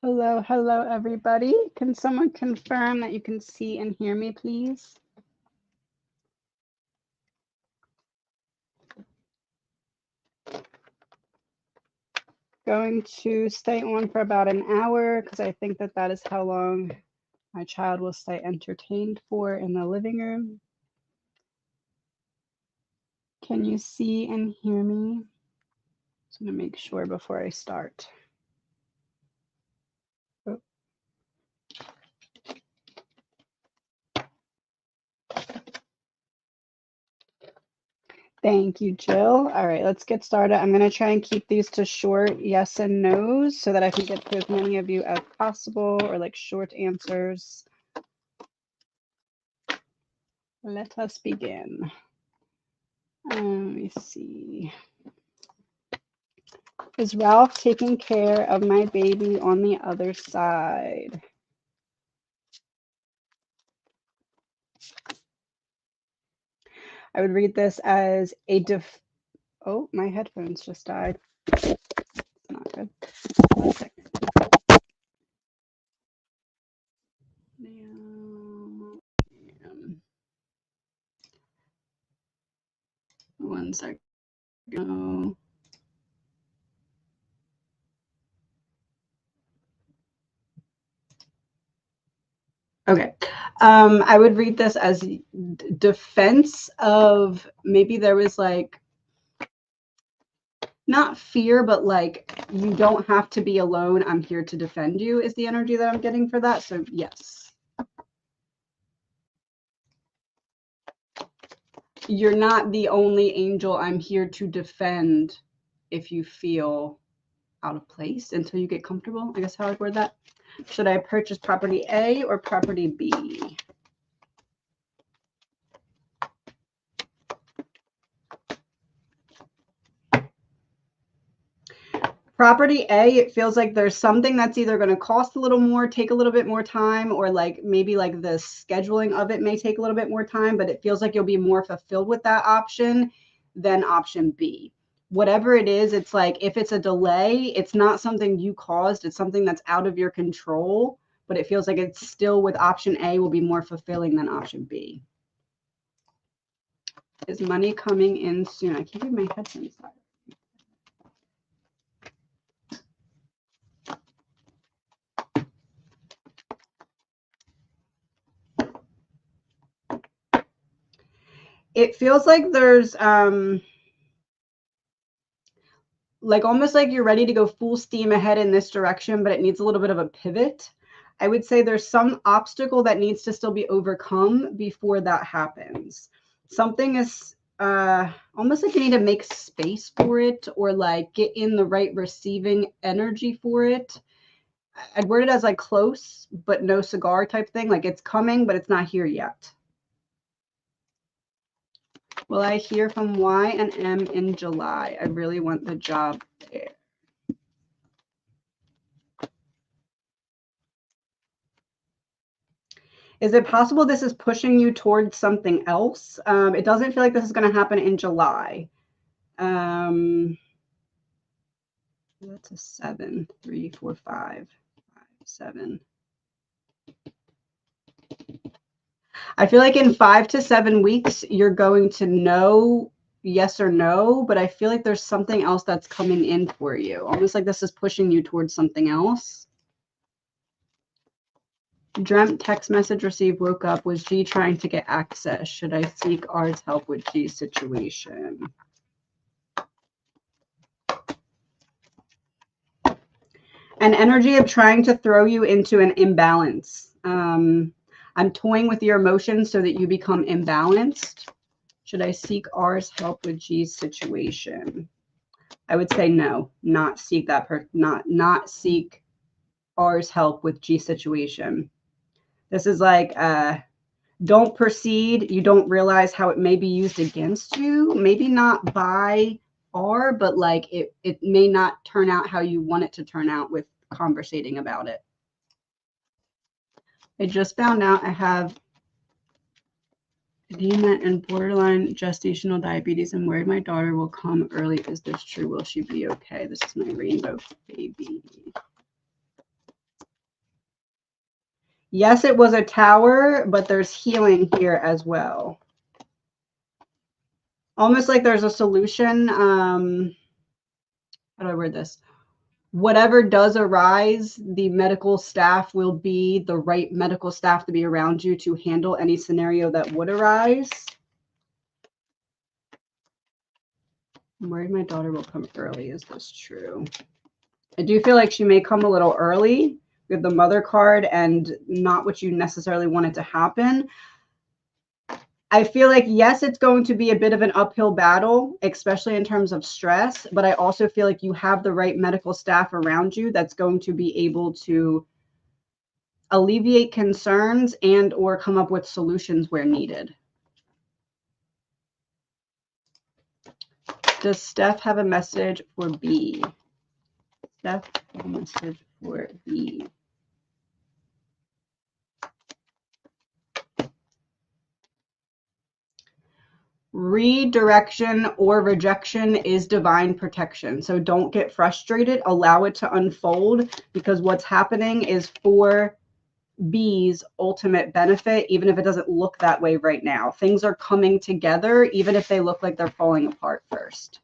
Hello, hello, everybody. Can someone confirm that you can see and hear me, please? Going to stay on for about an hour because I think that that is how long my child will stay entertained for in the living room. Can you see and hear me? Just want to make sure before I start. Oh. Thank you, Jill. All right, let's get started. I'm going to try and keep these to short yes and no's so that I can get to as many of you as possible, or like short answers. Let us begin. Let me see. Is Ralph taking care of my baby on the other side? I would read this as a oh, my headphones just died. It's not good. 1 second. One second. Oh. Okay. I would read this as defense of maybe there was like not fear, but like you don't have to be alone. I'm here to defend you is the energy that I'm getting for that. So yes. You're not the only angel I'm here to defend if you feel out of place until you get comfortable. I guess how I'd word that. Should I purchase property A or property B? Property A, it feels like there's something that's either going to cost a little more, take a little bit more time, or like maybe like the scheduling of it may take a little bit more time, but it feels like you'll be more fulfilled with that option than option B. Whatever it is, it's like if it's a delay, it's not something you caused, it's something that's out of your control, but it feels like it's still with option A will be more fulfilling than option B. Is money coming in soon? I can't get my headphones out. It feels like there's like almost like you're ready to go full steam ahead in this direction, but it needs a little bit of a pivot. I would say there's some obstacle that needs to still be overcome before that happens. Something is almost like you need to make space for it or like get in the right receiving energy for it. I'd word it as like close, but no cigar type thing. Like it's coming, but it's not here yet. Will I hear from Y and M in July? I really want the job there. Is it possible this is pushing you towards something else? It doesn't feel like this is going to happen in July. That's a 7, 3, 4, 5, 7. I feel like in 5 to 7 weeks, you're going to know yes or no, but I feel like there's something else that's coming in for you. Almost like this is pushing you towards something else. Dreamt, text message received, woke up. Was G trying to get access? Should I seek R's help with G's situation? An energy of trying to throw you into an imbalance. I'm toying with your emotions so that you become imbalanced. Should I seek R's help with G's situation? I would say no, not seek that not seek R's help with G's situation. This is like don't proceed. You don't realize how it may be used against you. Maybe not by R, but like it may not turn out how you want it to turn out with conversating about it. I just found out I have edema and borderline gestational diabetes. I'm worried my daughter will come early. Is this true? Will she be okay? This is my rainbow baby. Yes, it was a tower, but there's healing here as well. Almost like there's a solution. How do I word this? Whatever does arise, the medical staff will be the right medical staff to be around you to handle any scenario that would arise. I'm worried my daughter will come early. Is this true? I do feel like she may come a little early with the mother card and not what you necessarily wanted to happen. I feel like, yes, it's going to be a bit of an uphill battle, especially in terms of stress, but I also feel like you have the right medical staff around you that's going to be able to alleviate concerns and or come up with solutions where needed. Does Steph have a message for B? Steph, have a message for B. Redirection or rejection is divine protection. So don't get frustrated. Allow it to unfold, because what's happening is for B's ultimate benefit, even if it doesn't look that way right now. Things are coming together, even if they look like they're falling apart first.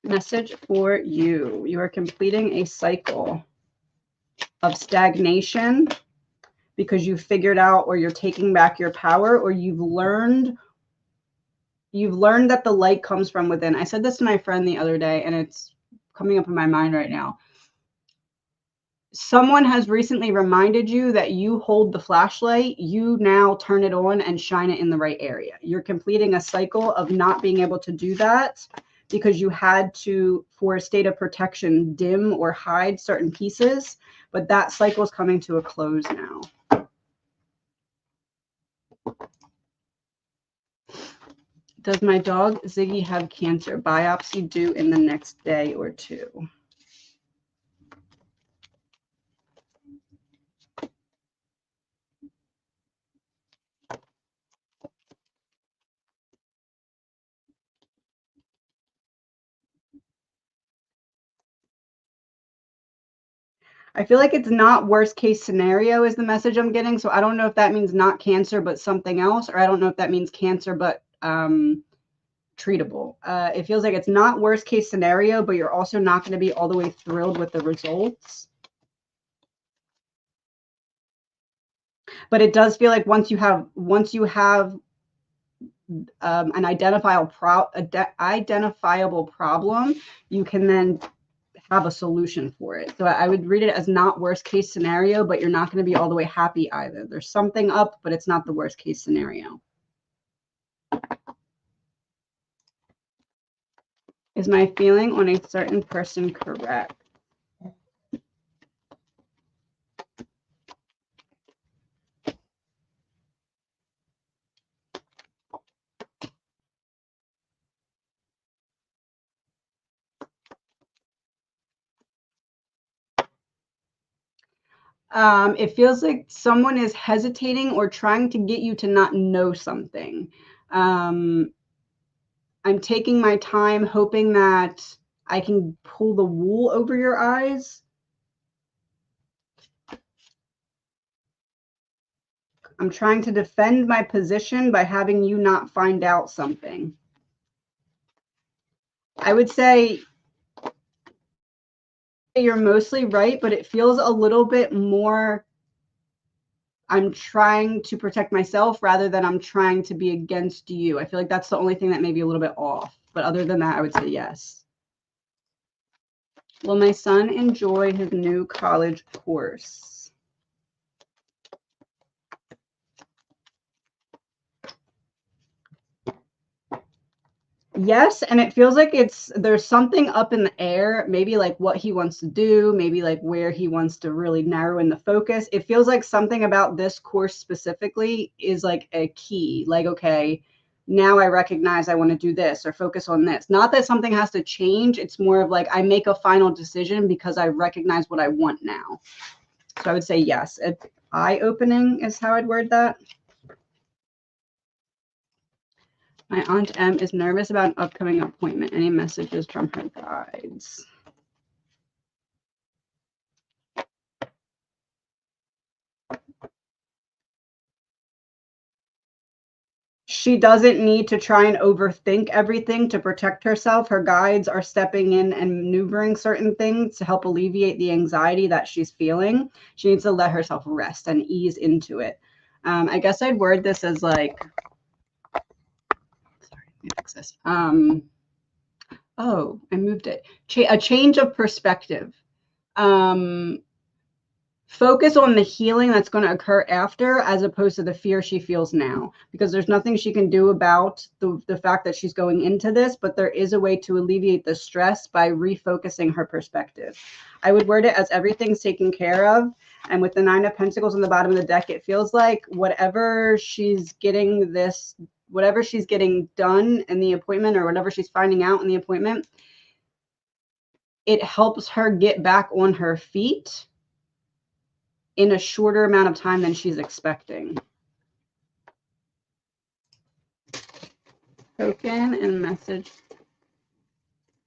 Message for you. You are completing a cycle of stagnation because you figured out, or you're taking back your power, or you've learned that the light comes from within. I said this to my friend the other day, and it's coming up in my mind right now. Someone has recently reminded you that you hold the flashlight. You now turn it on and shine it in the right area. You're completing a cycle of not being able to do that because you had to, for a state of protection, dim or hide certain pieces. But that cycle is coming to a close now. Does my dog Ziggy have cancer? Biopsy due in the next day or two. I feel like it's not worst case scenario is the message I'm getting. So I don't know if that means not cancer, but something else, or I don't know if that means cancer, but treatable. It feels like it's not worst case scenario, but you're also not going to be all the way thrilled with the results. But it does feel like once you have an identifiable problem, you can then have a solution for it. So I would read it as not worst case scenario, but you're not going to be all the way happy either. There's something up, but it's not the worst case scenario. Is my feeling on a certain person correct? It feels like someone is hesitating or trying to get you to not know something. I'm taking my time, hoping that I can pull the wool over your eyes. I'm trying to defend my position by having you not find out something. I would say you're mostly right, but it feels a little bit more I'm trying to protect myself rather than I'm trying to be against you. I feel like that's the only thing that may be a little bit off. But other than that, I would say yes. Will my son enjoy his new college course? Yes, and it feels like there's something up in the air, maybe like what he wants to do, maybe like where he wants to really narrow in the focus. It feels like something about this course specifically is like a key, like, okay, now I recognize I want to do this or focus on this. Not that something has to change. It's more of like I make a final decision because I recognize what I want now. So I would say yes. Eye-opening is how I'd word that. My Aunt M is nervous about an upcoming appointment. Any messages from her guides? she doesn't need to try and overthink everything to protect herself. Her guides are stepping in and maneuvering certain things to help alleviate the anxiety that she's feeling. She needs to let herself rest and ease into it. I guess I'd word this as like, sorry, let me fix this. Oh, I moved it. A change of perspective. Focus on the healing that's going to occur after, as opposed to the fear she feels now, because there's nothing she can do about the fact that she's going into this, but there is a way to alleviate the stress by refocusing her perspective. I would word it as everything's taken care of. And with the 9 of Pentacles on the bottom of the deck, it feels like whatever she's getting done in the appointment, or whatever she's finding out in the appointment, it helps her get back on her feet in a shorter amount of time than she's expecting. Token and message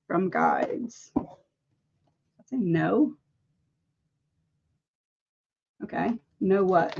from guides. I say no. Okay. No what?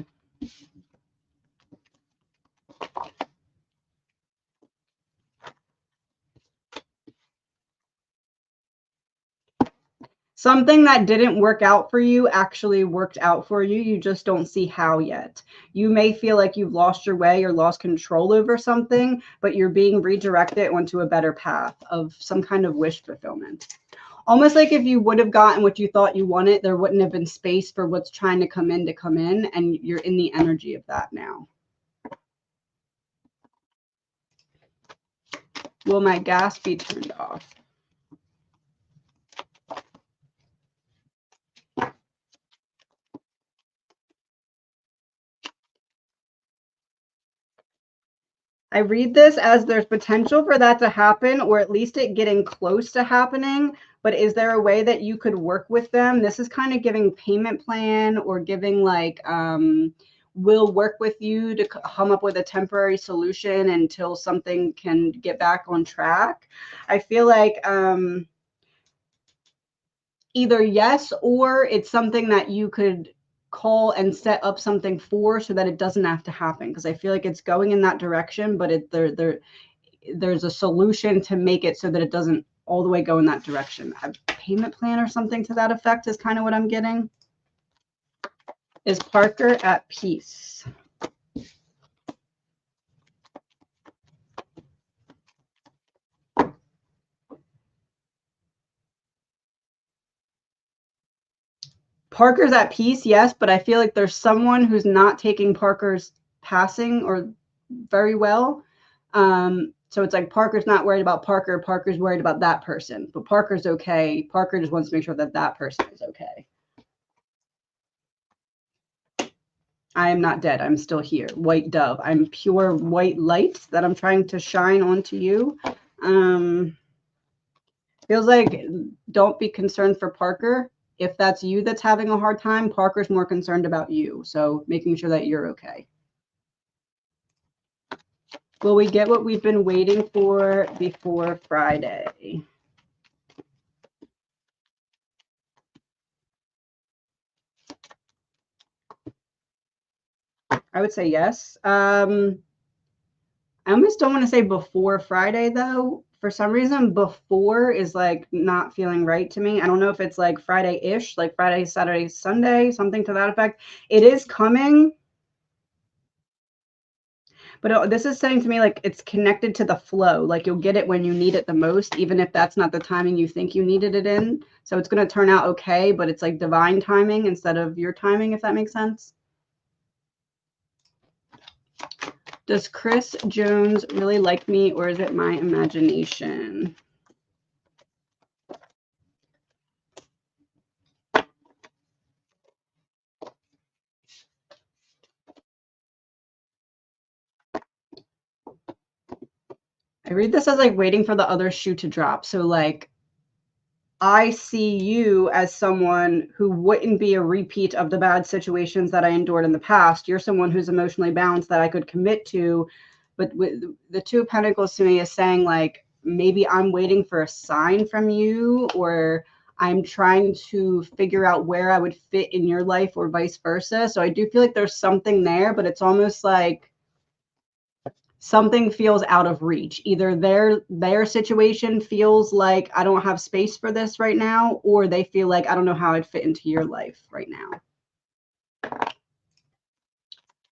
Something that didn't work out for you actually worked out for you. You just don't see how yet. You may feel like you've lost your way or lost control over something, but you're being redirected onto a better path of some kind of wish fulfillment. Almost like if you would have gotten what you thought you wanted, there wouldn't have been space for what's trying to come in, and you're in the energy of that now. Will my gas be turned off? I read this as there's potential for that to happen, or at least it getting close to happening. But is there a way that you could work with them? This is kind of giving payment plan, or giving like, we'll work with you to come up with a temporary solution until something can get back on track. I feel like either yes, or it's something that you could call and set up something for, so that it doesn't have to happen, because I feel like it's going in that direction, but there's a solution to make it so that it doesn't all the way go in that direction. A payment plan or something to that effect is kind of what I'm getting. Is Parker at peace? Parker's at peace, yes, but I feel like there's someone who's not taking Parker's passing or very well. So it's like Parker's not worried about Parker. Parker's worried about that person, but Parker's okay. Parker just wants to make sure that that person is okay. I am not dead. I'm still here. White dove. I'm pure white light that I'm trying to shine onto you. Feels like don't be concerned for Parker. If that's you that's having a hard time, Parker's more concerned about you. So making sure that you're okay. Will we get what we've been waiting for before Friday? I would say yes. I almost don't want to say before Friday, though. For some reason, before is like not feeling right to me. I don't know if it's like Friday-ish, like Friday, Saturday, Sunday, something to that effect. It is coming. But this is saying to me like it's connected to the flow. Like you'll get it when you need it the most, even if that's not the timing you think you needed it in. So it's going to turn out okay, but it's like divine timing instead of your timing, if that makes sense. Does Chris Jones really like me, or is it my imagination? I read this as like waiting for the other shoe to drop. So like I see you as someone who wouldn't be a repeat of the bad situations that I endured in the past. You're someone who's emotionally balanced that I could commit to. But with the Two of Pentacles to me is saying like, maybe I'm waiting for a sign from you, or I'm trying to figure out where I would fit in your life, or vice versa. So I do feel like there's something there, but it's almost like something feels out of reach. Either their situation feels like I don't have space for this right now, or they feel like I don't know how I'd fit into your life right now.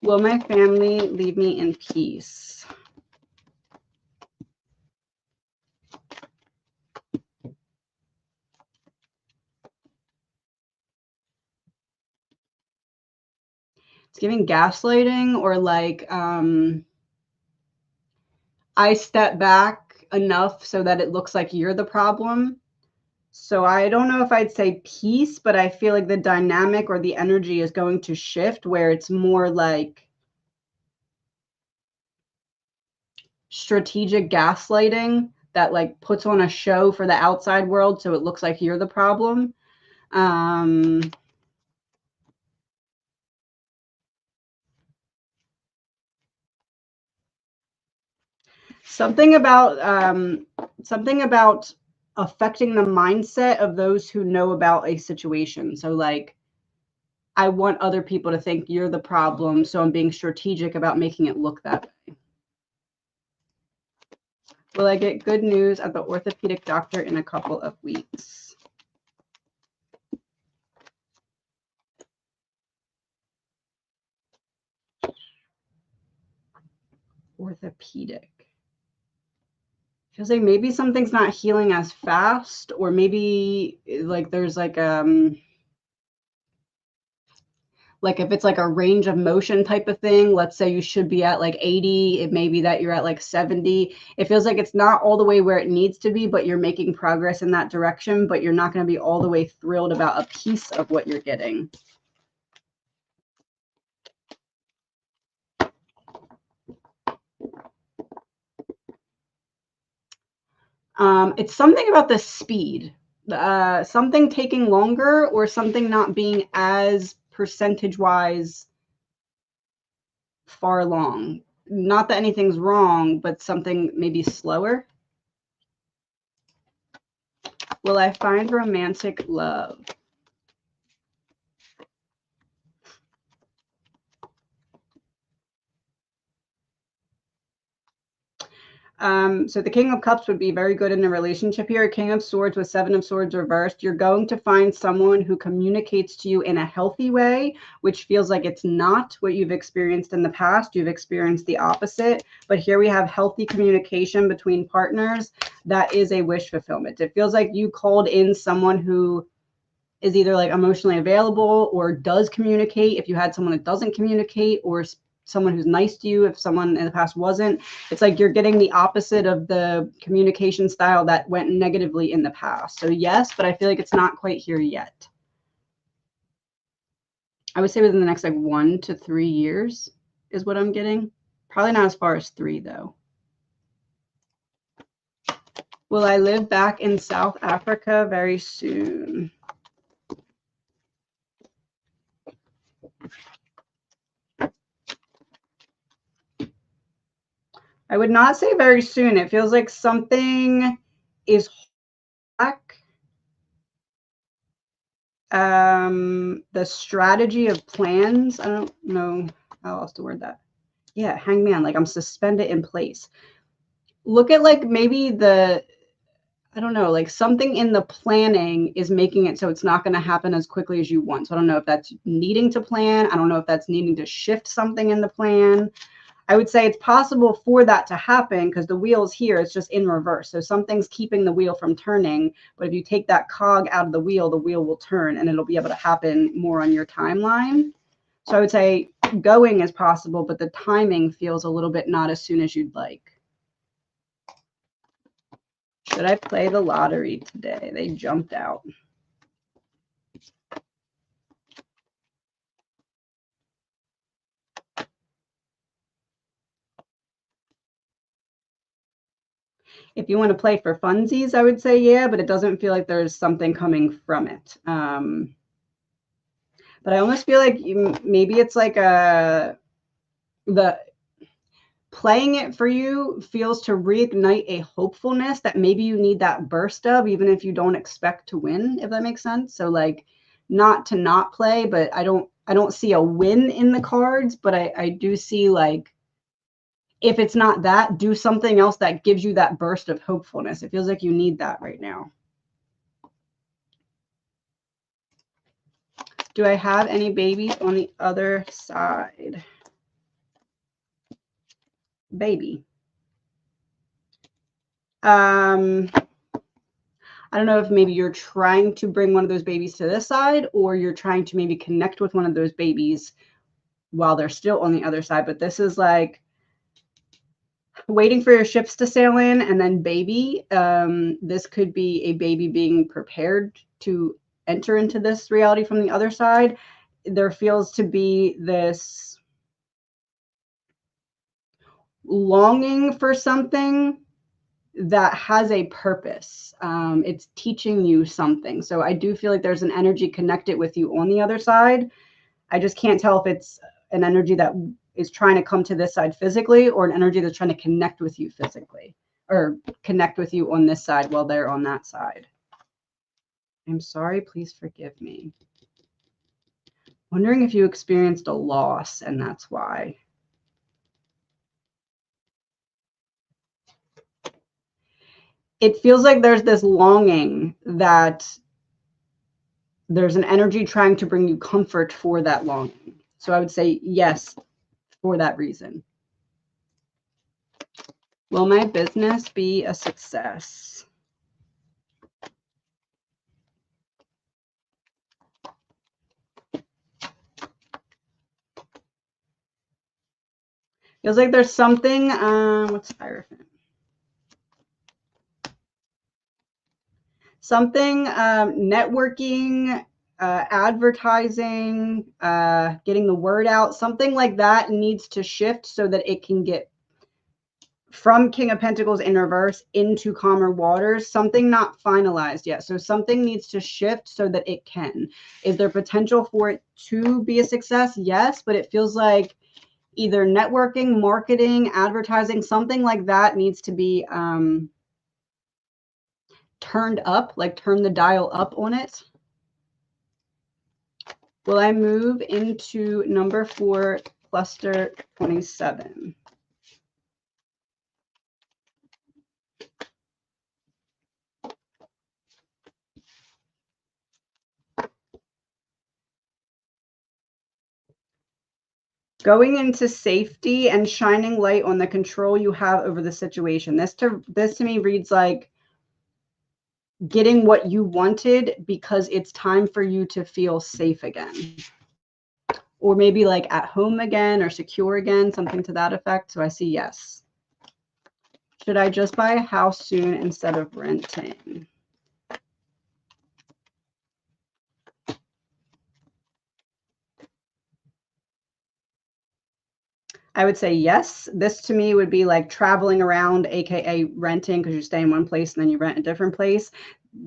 Will my family leave me in peace? It's giving gaslighting, or like I step back enough so that it looks like you're the problem. So I don't know if I'd say peace, but I feel like the dynamic or the energy is going to shift where it's more like strategic gaslighting that like puts on a show for the outside world so it looks like you're the problem. Something about affecting the mindset of those who know about a situation. So like I want other people to think you're the problem, so I'm being strategic about making it look that way. Will I get good news at the orthopedic doctor in a couple of weeks? Orthopedic. Feels like maybe something's not healing as fast, or maybe like there's like if it's like a range of motion type of thing, let's say you should be at like 80, it may be that you're at like 70. It feels like it's not all the way where it needs to be, but you're making progress in that direction, but you're not going to be all the way thrilled about a piece of what you're getting. It's something about the speed, something taking longer, or something not being as percentage-wise far along. Not that anything's wrong, but something maybe slower. Will I find romantic love? So the King of Cups would be very good in a relationship here. King of Swords with Seven of Swords reversed. You're going to find someone who communicates to you in a healthy way, which feels like it's not what you've experienced in the past. You've experienced the opposite. But here we have healthy communication between partners. That is a wish fulfillment. It feels like you called in someone who is either like emotionally available or does communicate. If you had someone that doesn't communicate, or someone who's nice to you if someone in the past wasn't, it's like you're getting the opposite of the communication style that went negatively in the past. So yes, but I feel like it's not quite here yet. I would say within the next like 1 to 3 years is what I'm getting. Probably not as far as 3 though. Will I live back in South Africa very soon? I would not say very soon. It feels like something is back. The strategy of plans. I don't know how else to word that. Yeah, hangman, like I'm suspended in place. Look at like maybe I don't know, like something in the planning is making it so it's not going to happen as quickly as you want. So I don't know if that's needing to plan. I don't know if that's needing to shift something in the plan. I would say it's possible for that to happen because the wheel's here. It's just in reverse. So something's keeping the wheel from turning. But if you take that cog out of the wheel will turn and it'll be able to happen more on your timeline. So I would say going is possible, but the timing feels a little bit not as soon as you'd like. Should I play the lottery today? They jumped out. If you want to play for funsies, I would say yeah, but it doesn't feel like there's something coming from it. But I almost feel like maybe it's like the playing it for you feels to reignite a hopefulness that maybe you need that burst of, even if you don't expect to win, if that makes sense. So like not to not play, but I don't see a win in the cards, but I do see like if it's not that, do something else that gives you that burst of hopefulness. It feels like you need that right now. Do I have any babies on the other side? Baby. I don't know if maybe you're trying to bring one of those babies to this side, or you're trying to maybe connect with one of those babies while they're still on the other side. But this is like waiting for your ships to sail in, and then baby. This could be a baby being prepared to enter into this reality from the other side. There feels to be this longing for something that has a purpose. It's teaching you something. So I do feel like there's an energy connected with you on the other side. I just can't tell if it's an energy that is trying to come to this side physically, or an energy that's trying to connect with you physically, or connect with you on this side while they're on that side. I'm sorry, please forgive me. Wondering if you experienced a loss and that's why. It feels like there's this longing that there's an energy trying to bring you comfort for that longing. So I would say yes, for that reason. Will my business be a success? Feels like there's something, what's Hierophant? Something, networking, advertising, getting the word out, something like that needs to shift so that it can get from King of Pentacles in reverse into calmer waters. Something not finalized yet. So something needs to shift so that it can. Is there potential for it to be a success? Yes, but it feels like either networking, marketing, advertising, something like that needs to be turned up, like turn the dial up on it. Will I move into number 4, cluster 27? Going into safety and shining light on the control you have over the situation. This to me reads like getting what you wanted because it's time for you to feel safe again. Or maybe like at home again or secure again, something to that effect. So I see yes. Should I just buy a house soon instead of renting? I would say yes. This to me would be like traveling around, aka renting, because you stay in one place and then you rent a different place.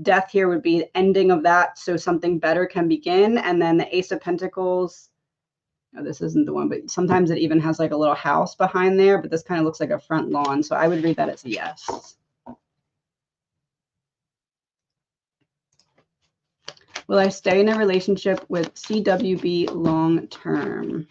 Death here would be the ending of that, so something better can begin. And then the Ace of Pentacles, oh, this isn't the one, but sometimes it even has like a little house behind there, but this kind of looks like a front lawn. So I would read that as a yes. Will I stay in a relationship with CWB long term?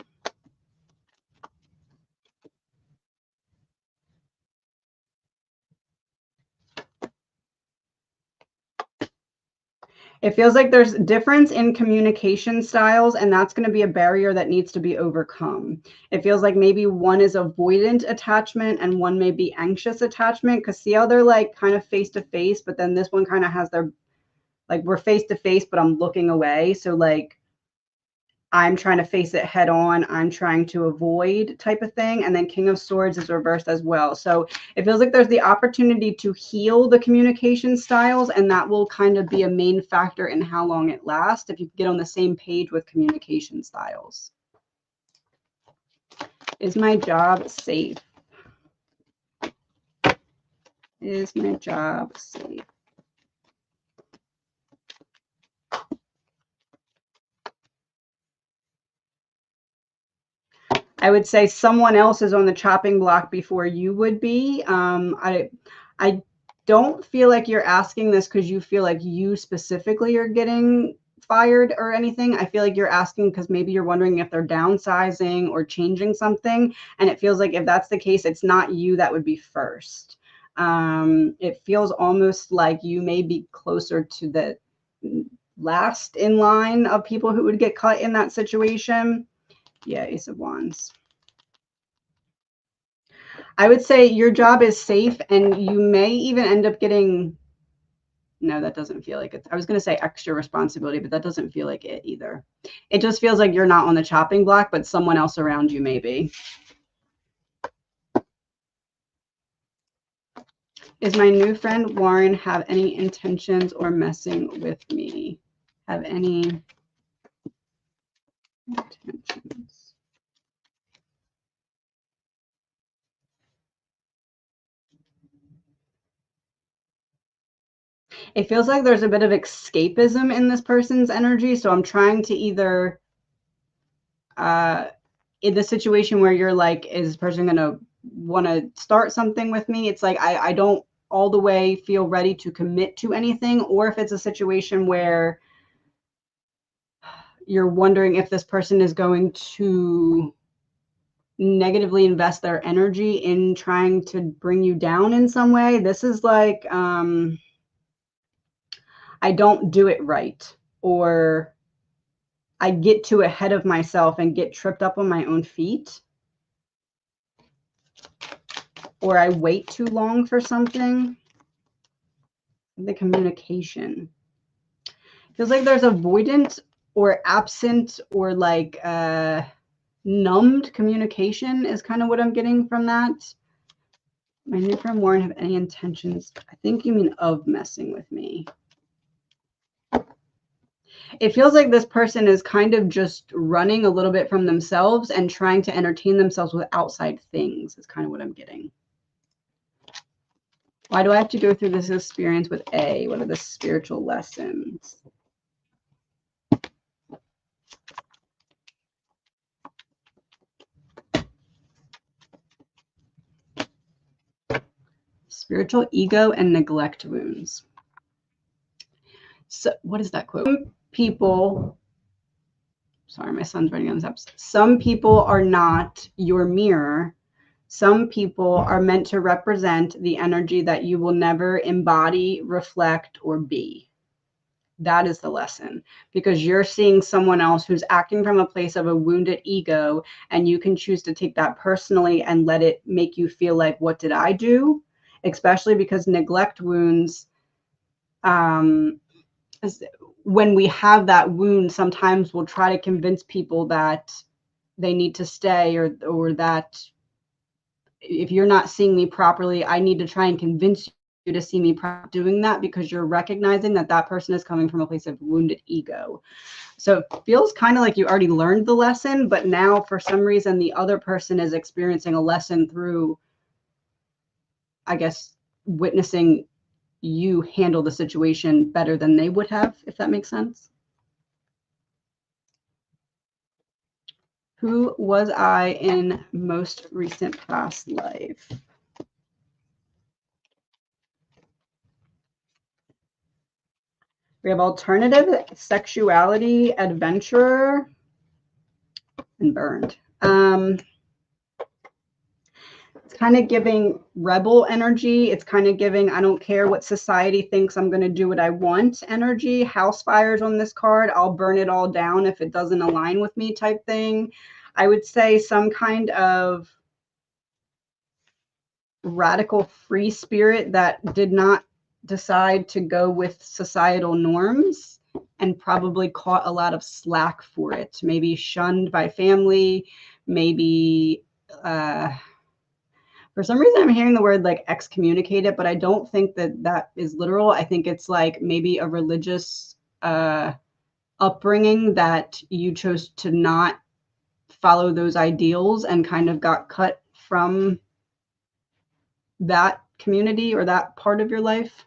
It feels like there's difference in communication styles, and that's going to be a barrier that needs to be overcome. It feels like maybe one is avoidant attachment and one may be anxious attachment, because see how they're like kind of face to face, but then this one kind of has their, like, we're face to face, but I'm looking away. So like I'm trying to face it head on, I'm trying to avoid type of thing. And then King of Swords is reversed as well. So it feels like there's the opportunity to heal the communication styles, and that will kind of be a main factor in how long it lasts if you get on the same page with communication styles. Is my job safe? Is my job safe? I would say someone else is on the chopping block before you would be. I don't feel like you're asking this because you feel like you specifically are getting fired or anything. I feel like you're asking because maybe you're wondering if they're downsizing or changing something. And it feels like if that's the case, it's not you that would be first. It feels almost like you may be closer to the last in line of people who would get cut in that situation. Yeah, Ace of Wands. I would say your job is safe and you may even end up getting, no, that doesn't feel like it. I was going to say extra responsibility, but that doesn't feel like it either. It just feels like you're not on the chopping block, but someone else around you may be. Is my new friend Warren have any intentions or messing with me? Have any intentions? It feels like there's a bit of escapism in this person's energy. So I'm trying to either, in the situation where you're like, is this person going to want to start something with me? It's like, I don't all the way feel ready to commit to anything. Or if it's a situation where you're wondering if this person is going to negatively invest their energy in trying to bring you down in some way. This is like, I don't do it right, or I get too ahead of myself and get tripped up on my own feet, or I wait too long for something. The communication feels like there's avoidant or absent or like numbed communication is kind of what I'm getting from that. My new friend Warren have any intentions? I think you mean of messing with me. It feels like this person is kind of just running a little bit from themselves and trying to entertain themselves with outside things is kind of what I'm getting. Why do I have to go through this experience with A? What are the spiritual lessons? Spiritual ego and neglect wounds. So what is that quote? Some people, sorry, my son's writing on this episode. Some people are not your mirror. Some people are meant to represent the energy that you will never embody, reflect, or be. That is the lesson, because you're seeing someone else who's acting from a place of a wounded ego, and you can choose to take that personally and let it make you feel like, what did I do? Especially because neglect wounds, when we have that wound, sometimes we'll try to convince people that they need to stay, or that if you're not seeing me properly, I need to try and convince you to see me doing that, because you're recognizing that that person is coming from a place of wounded ego. So it feels kind of like you already learned the lesson, but now for some reason the other person is experiencing a lesson through, I guess, witnessing you handle the situation better than they would have, if that makes sense. Who was I in most recent past life? We have alternative, sexuality, adventurer, and burned. It's kind of giving rebel energy. It's kind of giving, I don't care what society thinks, I'm going to do what I want energy. House fires on this card. I'll burn it all down if it doesn't align with me type thing. I would say some kind of radical free spirit that did not decide to go with societal norms and probably caught a lot of slack for it. Maybe shunned by family, maybe for some reason I'm hearing the word like excommunicated, but I don't think that that is literal. I think it's like maybe a religious upbringing that you chose to not follow those ideals and kind of got cut from that community or that part of your life.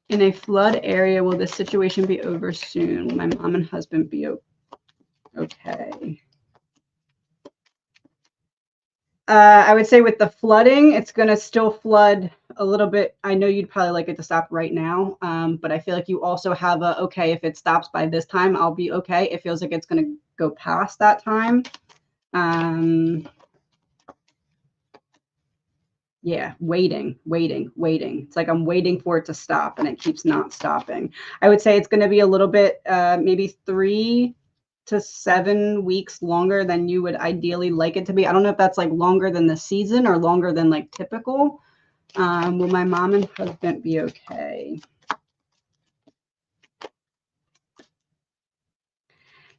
In a flood area, will this situation be over soon? Will my mom and husband be okay? I would say with the flooding, it's going to still flood a little bit, I know you'd probably like it to stop right now, but I feel like you also have a, okay, if it stops by this time, I'll be okay. It feels like it's going to go past that time. Yeah, waiting. It's like I'm waiting for it to stop and it keeps not stopping. I would say it's going to be a little bit, maybe 3 to 7 weeks longer than you would ideally like it to be. I don't know if that's like longer than the season or longer than like typical. Will my mom and husband be okay?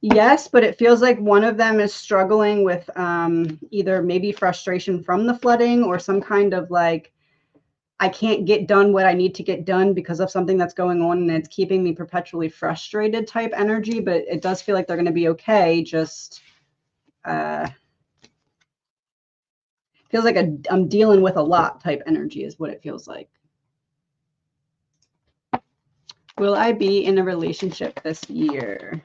Yes, but it feels like one of them is struggling with either maybe frustration from the flooding or some kind of like, I can't get done what I need to get done because of something that's going on and it's keeping me perpetually frustrated type energy, but it does feel like they're going to be okay. Just feels like I'm dealing with a lot type energy is what it feels like. Will I be in a relationship this year?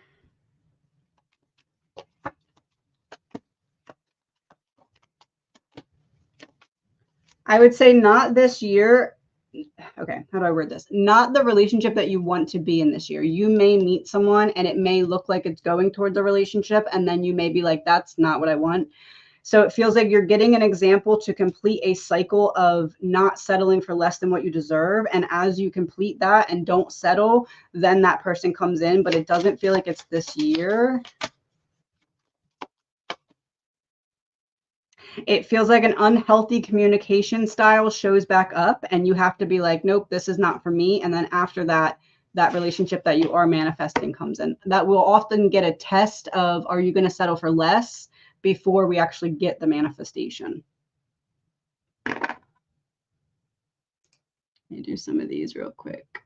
I would say not this year. Okay, how do I word this? Not the relationship that you want to be in this year. You may meet someone and it may look like it's going towards a relationship, and then you may be like, that's not what I want. So it feels like you're getting an example to complete a cycle of not settling for less than what you deserve. And as you complete that and don't settle, then that person comes in, but it doesn't feel like it's this year. It feels like an unhealthy communication style shows back up and you have to be like, nope, this is not for me. And then after that, that relationship that you are manifesting comes in. That will often get a test of, are you going to settle for less before we actually get the manifestation? Let me do some of these real quick.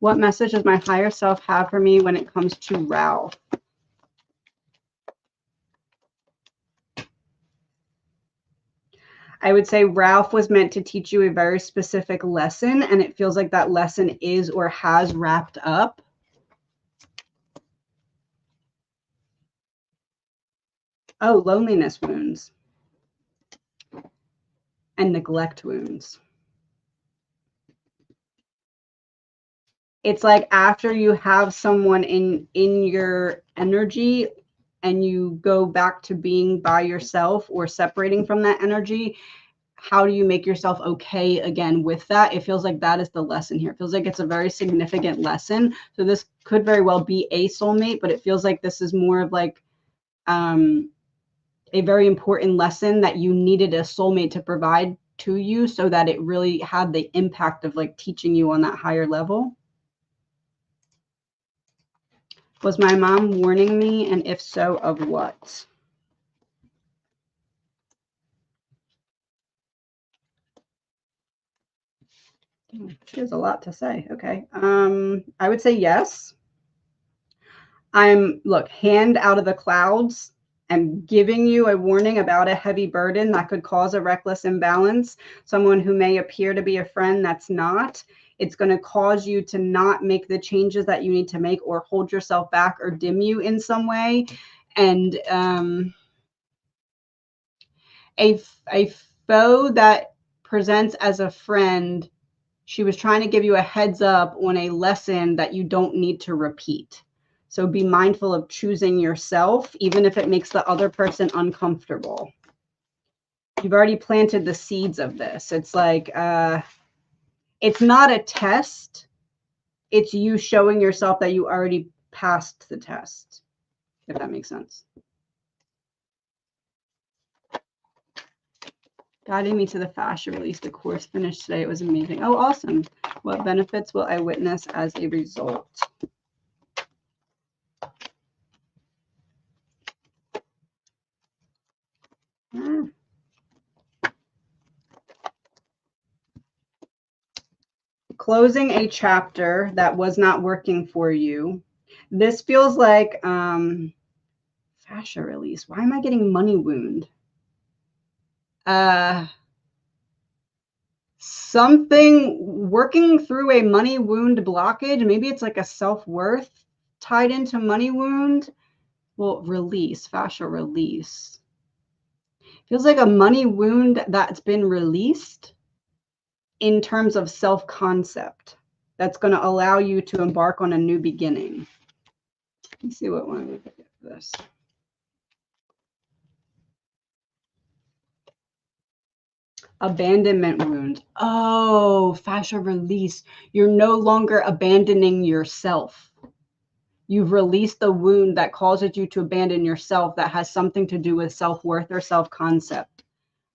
What message does my higher self have for me when it comes to Ralph? I would say Ralph was meant to teach you a very specific lesson, and it feels like that lesson is or has wrapped up. Oh, loneliness wounds and neglect wounds. It's like after you have someone in your energy and you go back to being by yourself or separating from that energy, how do you make yourself okay again with that? It feels like that is the lesson here. It feels like it's a very significant lesson. So this could very well be a soulmate, but it feels like this is more of like a very important lesson that you needed a soulmate to provide to you so that it really had the impact of like teaching you on that higher level. Was my mom warning me? And if so, of what? She has a lot to say. Okay. I would say yes. Look, hand out of the clouds and giving you a warning about a heavy burden that could cause a reckless imbalance. Someone who may appear to be a friend that's not. It's going to cause you to not make the changes that you need to make or hold yourself back or dim you in some way. And a foe that presents as a friend, she was trying to give you a heads up on a lesson that you don't need to repeat. So be mindful of choosing yourself, even if it makes the other person uncomfortable. You've already planted the seeds of this. It's like, it's not a test. It's you showing yourself that you already passed the test, if that makes sense. Guiding me to the fascia release. The course finished today. It was amazing. Oh, awesome. What benefits will I witness as a result? Closing a chapter that was not working for you. This feels like fascia release. Why am I getting money wound? Something working through a money wound blockage. Maybe it's like a self-worth tied into money wound. Well, release, fascial release. Feels like a money wound that's been released in terms of self-concept. That's going to allow you to embark on a new beginning. Let's see what one we could get for this. Abandonment wound. Oh, fascial release. You're no longer abandoning yourself. You've released the wound that causes you to abandon yourself that has something to do with self-worth or self-concept.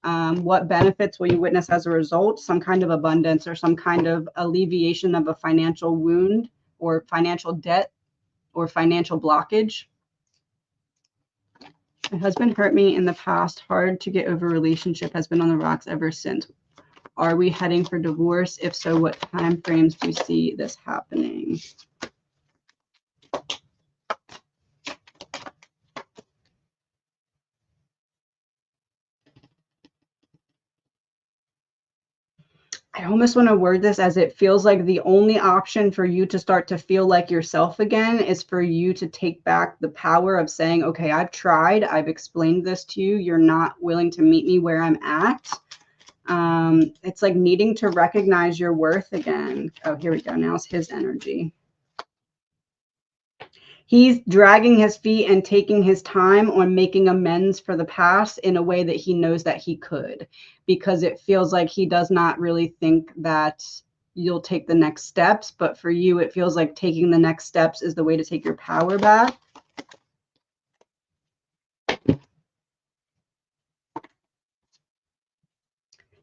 What benefits will you witness as a result? Some kind of abundance or some kind of alleviation of a financial wound or financial debt or financial blockage. My husband hurt me in the past. Hard to get over. Relationship has been on the rocks ever since. Are we heading for divorce? If so, what time frames do you see this happening? I almost want to word this as it feels like the only option for you to start to feel like yourself again is for you to take back the power of saying, okay, I've tried, I've explained this to you, you're not willing to meet me where I'm at. It's like needing to recognize your worth again. Oh, here we go. Now it's his energy. He's dragging his feet and taking his time on making amends for the past in a way that he knows that he could, because it feels like he does not really think that you'll take the next steps. But for you, it feels like taking the next steps is the way to take your power back.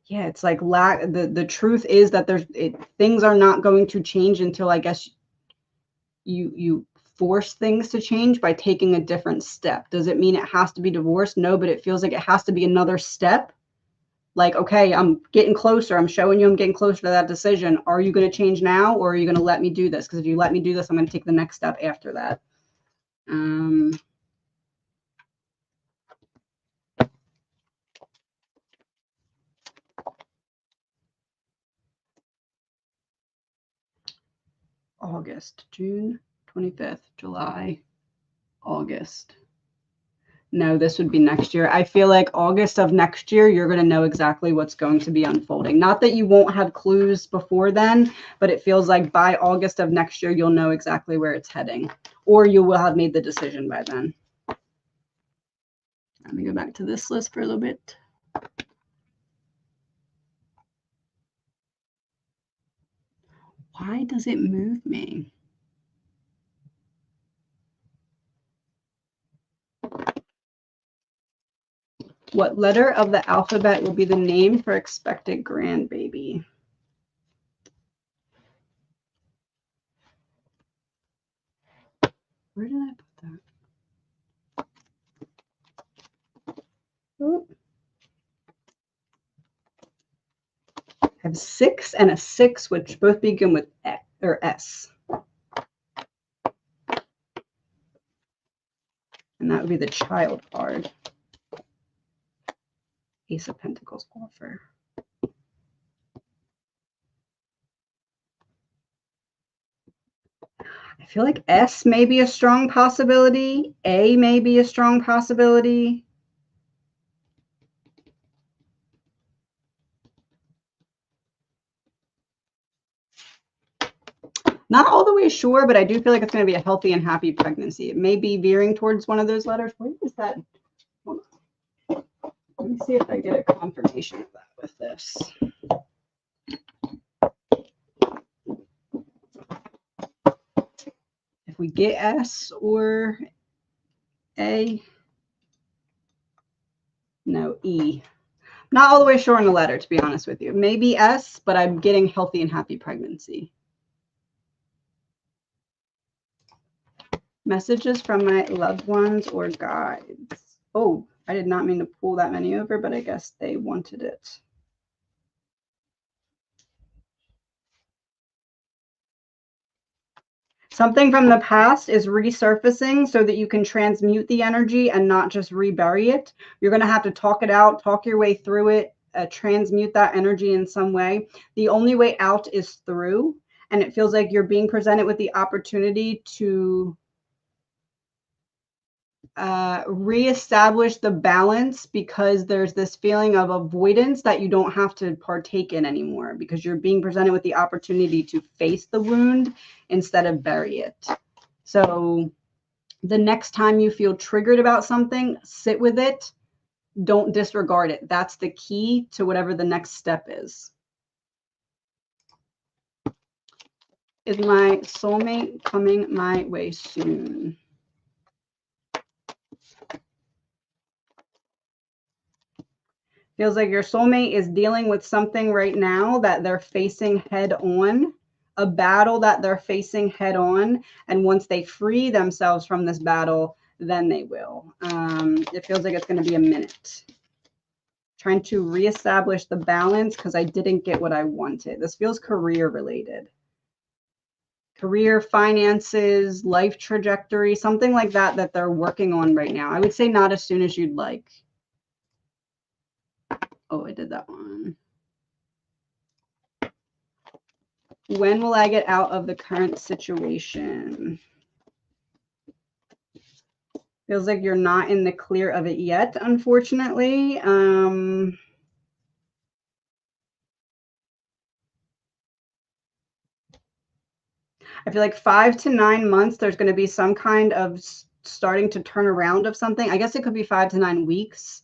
Yeah, it's like the truth is that things are not going to change until, I guess, you force things to change by taking a different step. Does it mean it has to be divorce? No, but it feels like it has to be another step. Like, okay, I'm getting closer. I'm showing you I'm getting closer to that decision. Are you going to change now, or are you going to let me do this? Because if you let me do this, I'm going to take the next step after that. August, June 25th, July, August. No, this would be next year. I feel like August of next year, you're going to know exactly what's going to be unfolding. Not that you won't have clues before then, but it feels like by August of next year, you'll know exactly where it's heading, or you will have made the decision by then. Let me go back to this list for a little bit. Why does it move me? What letter of the alphabet will be the name for expected grandbaby? Where did I put that? Oh. I have 6 and a 6, which both begin with X, or S. And that would be the child card. Ace of Pentacles offer. I feel like S may be a strong possibility. A may be a strong possibility. Not all the way sure, but I do feel like it's going to be a healthy and happy pregnancy. It may be veering towards one of those letters. Where is that? Hold on. Let me see if I get a confirmation of that with this. If we get S or A, no, E. Not all the way sure on the letter, to be honest with you. Maybe S, but I'm getting healthy and happy pregnancy. Messages from my loved ones or guides. Oh, I did not mean to pull that many over, but I guess they wanted it. Something from the past is resurfacing so that you can transmute the energy and not just rebury it. You're going to have to talk it out, talk your way through it, transmute that energy in some way. The only way out is through, and it feels like you're being presented with the opportunity to reestablish the balance, because there's this feeling of avoidance that you don't have to partake in anymore, because you're being presented with the opportunity to face the wound instead of bury it. So the next time you feel triggered about something, sit with it. Don't disregard it. That's the key to whatever the next step is. Is my soulmate coming my way soon? Feels like your soulmate is dealing with something right now that they're facing head on, a battle that they're facing head on. And once they free themselves from this battle, then they will. It feels like it's going to be a minute. Trying to reestablish the balance because I didn't get what I wanted. This feels career related. Career, finances, life trajectory, something like that that they're working on right now. I would say not as soon as you'd like. Oh, I did that one. When will I get out of the current situation? Feels like you're not in the clear of it yet, unfortunately. I feel like 5 to 9 months, there's going to be some kind of starting to turn around of something. I guess it could be 5 to 9 weeks,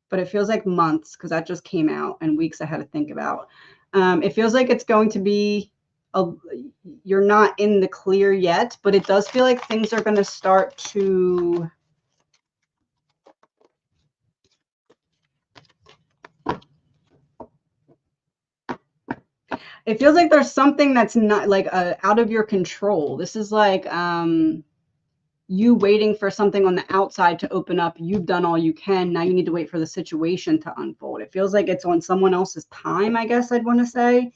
but it feels like months because that just came out, and weeks I had to think about. It feels like it's going to be, you're not in the clear yet, but it does feel like things are going to start to... It feels like there's something that's not like out of your control. This is like you waiting for something on the outside to open up. You've done all you can. Now you need to wait for the situation to unfold. It feels like it's on someone else's time, I guess I'd want to say.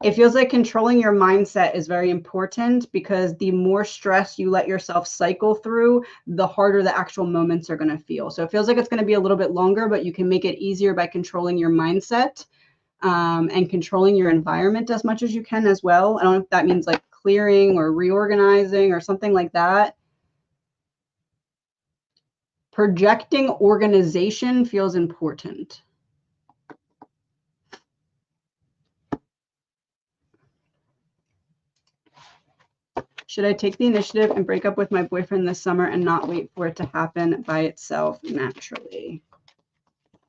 It feels like controlling your mindset is very important, because the more stress you let yourself cycle through, the harder the actual moments are going to feel. So it feels like it's going to be a little bit longer, but you can make it easier by controlling your mindset and controlling your environment as much as you can as well. I don't know if that means like clearing or reorganizing or something like that. Projecting organization feels important. Should I take the initiative and break up with my boyfriend this summer and not wait for it to happen by itself naturally?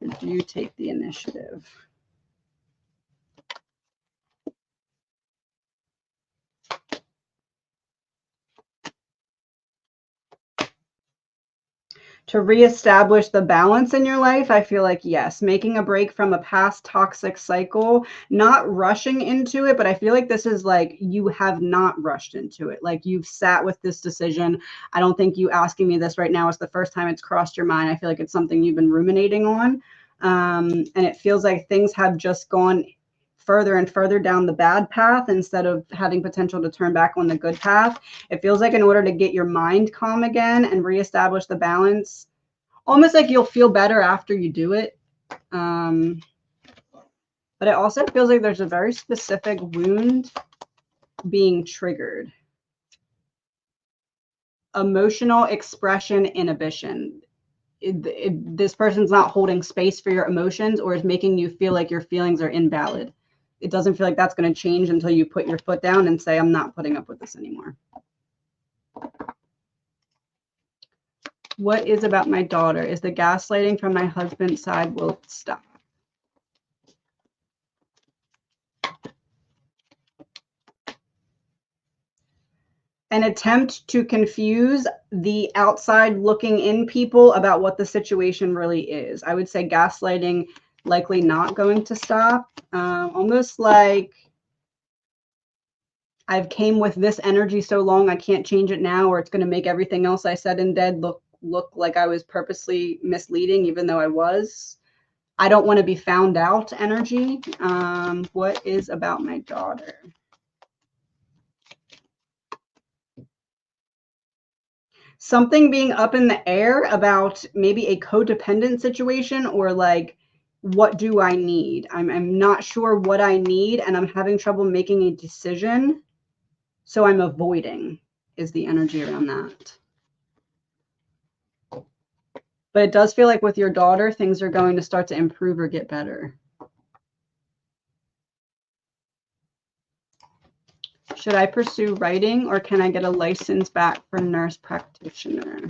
Or do you take the initiative? To reestablish the balance in your life, I feel like, yes, making a break from a past toxic cycle, not rushing into it, but I feel like this is like you have not rushed into it. Like you've sat with this decision. I don't think you asking me this right now is the first time it's crossed your mind. I feel like it's something you've been ruminating on. And it feels like things have just gone further and further down the bad path instead of having potential to turn back on the good path. It feels like in order to get your mind calm again and reestablish the balance, almost like you'll feel better after you do it. But it also feels like there's a very specific wound being triggered. Emotional expression inhibition. This person's not holding space for your emotions, or is making you feel like your feelings are invalid. It doesn't feel like that's going to change until you put your foot down and say, I'm not putting up with this anymore. What is about my daughter? Is the gaslighting from my husband's side will stop? An attempt to confuse the outside looking in people about what the situation really is. I would say gaslighting likely not going to stop. Almost like I've came with this energy so long I can't change it now, or it's going to make everything else I said and did look like I was purposely misleading, even though I was. I don't want to be found out energy. What is about my daughter? Something being up in the air about maybe a codependent situation, or like, what do I need? I'm not sure what I need, and I'm having trouble making a decision. So I'm avoiding is the energy around that. But it does feel like with your daughter, things are going to start to improve or get better. Should I pursue writing or can I get a license back for nurse practitioner?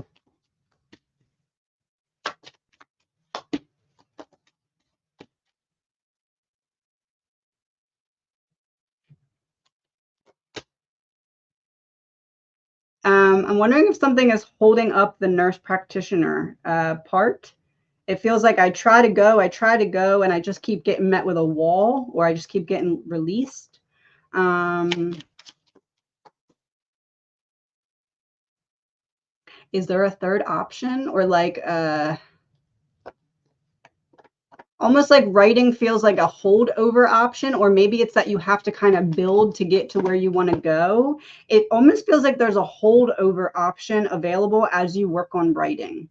I'm wondering if something is holding up the nurse practitioner part. It feels like I try to go, and I just keep getting met with a wall, or I just keep getting released. Is there a third option, or like almost like writing feels like a holdover option, or maybe it's that you have to kind of build to get to where you want to go. It almost feels like there's a holdover option available as you work on writing,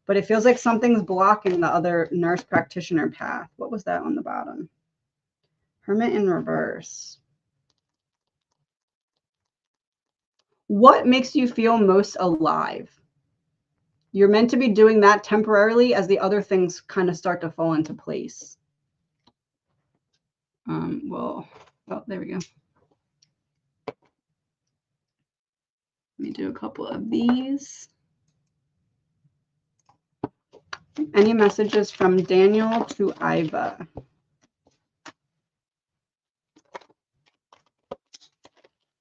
but it feels like something's blocking the other nurse practitioner path. What was that on the bottom? Hermit in reverse. What makes you feel most alive? You're meant to be doing that temporarily as the other things kind of start to fall into place. Well, oh, there we go. Let me do a couple of these. Any messages from Daniel to Iva?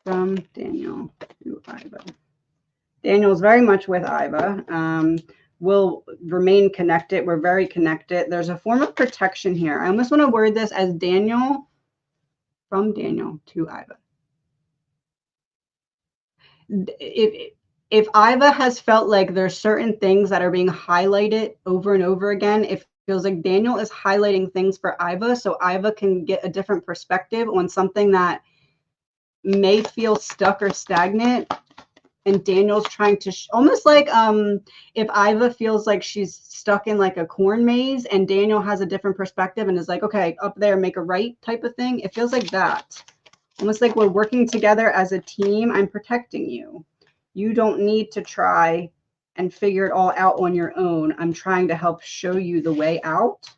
From Daniel to Iva. Daniel's very much with Iva. We'll remain connected. We're very connected. There's a form of protection here. I almost want to word this as Daniel, from Daniel to Iva. If Iva has felt like there's certain things that are being highlighted over and over again, it feels like Daniel is highlighting things for Iva so Iva can get a different perspective on something that may feel stuck or stagnant. And Daniel's trying to almost like if Iva feels like she's stuck in like a corn maze and Daniel has a different perspective and is like, okay, up there, make a right type of thing. It feels like that. Almost like we're working together as a team. I'm protecting you. You don't need to try and figure it all out on your own. I'm trying to help show you the way out.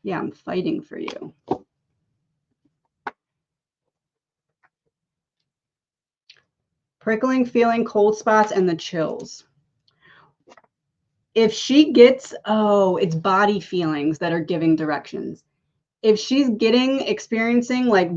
Yeah, I'm fighting for you. Prickling feeling, cold spots, and the chills. If she gets, oh, it's body feelings that are giving directions. If she's experiencing like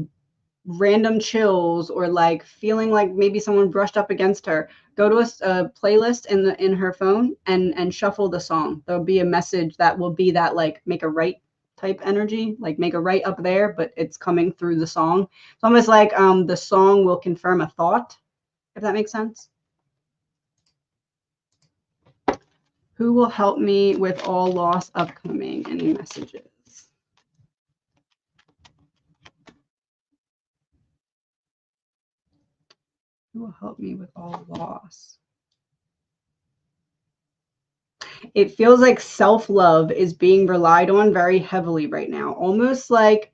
random chills or like feeling like maybe someone brushed up against her, go to a playlist in her phone and shuffle the song. There'll be a message that will be that like make a right type energy, like make a right up there, but it's coming through the song. It's almost like the song will confirm a thought, if that makes sense. Who will help me with all loss upcoming? Any messages? Who will help me with all loss? It feels like self-love is being relied on very heavily right now. Almost like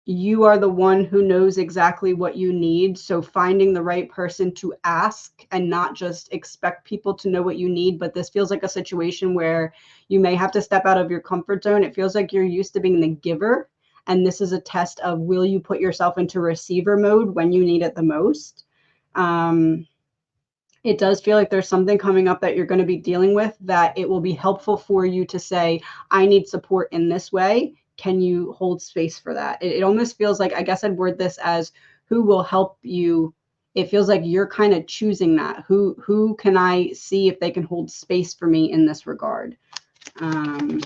you are the one who knows exactly what you need. So finding the right person to ask and not just expect people to know what you need. But this feels like a situation where you may have to step out of your comfort zone. It feels like you're used to being the giver. And this is a test of, will you put yourself into receiver mode when you need it the most? It does feel like there's something coming up that you're going to be dealing with that it will be helpful for you to say, I need support in this way. Can you hold space for that? It almost feels like, I guess I'd word this as, who will help you? It feels like you're kind of choosing that. Who can I see if they can hold space for me in this regard? Any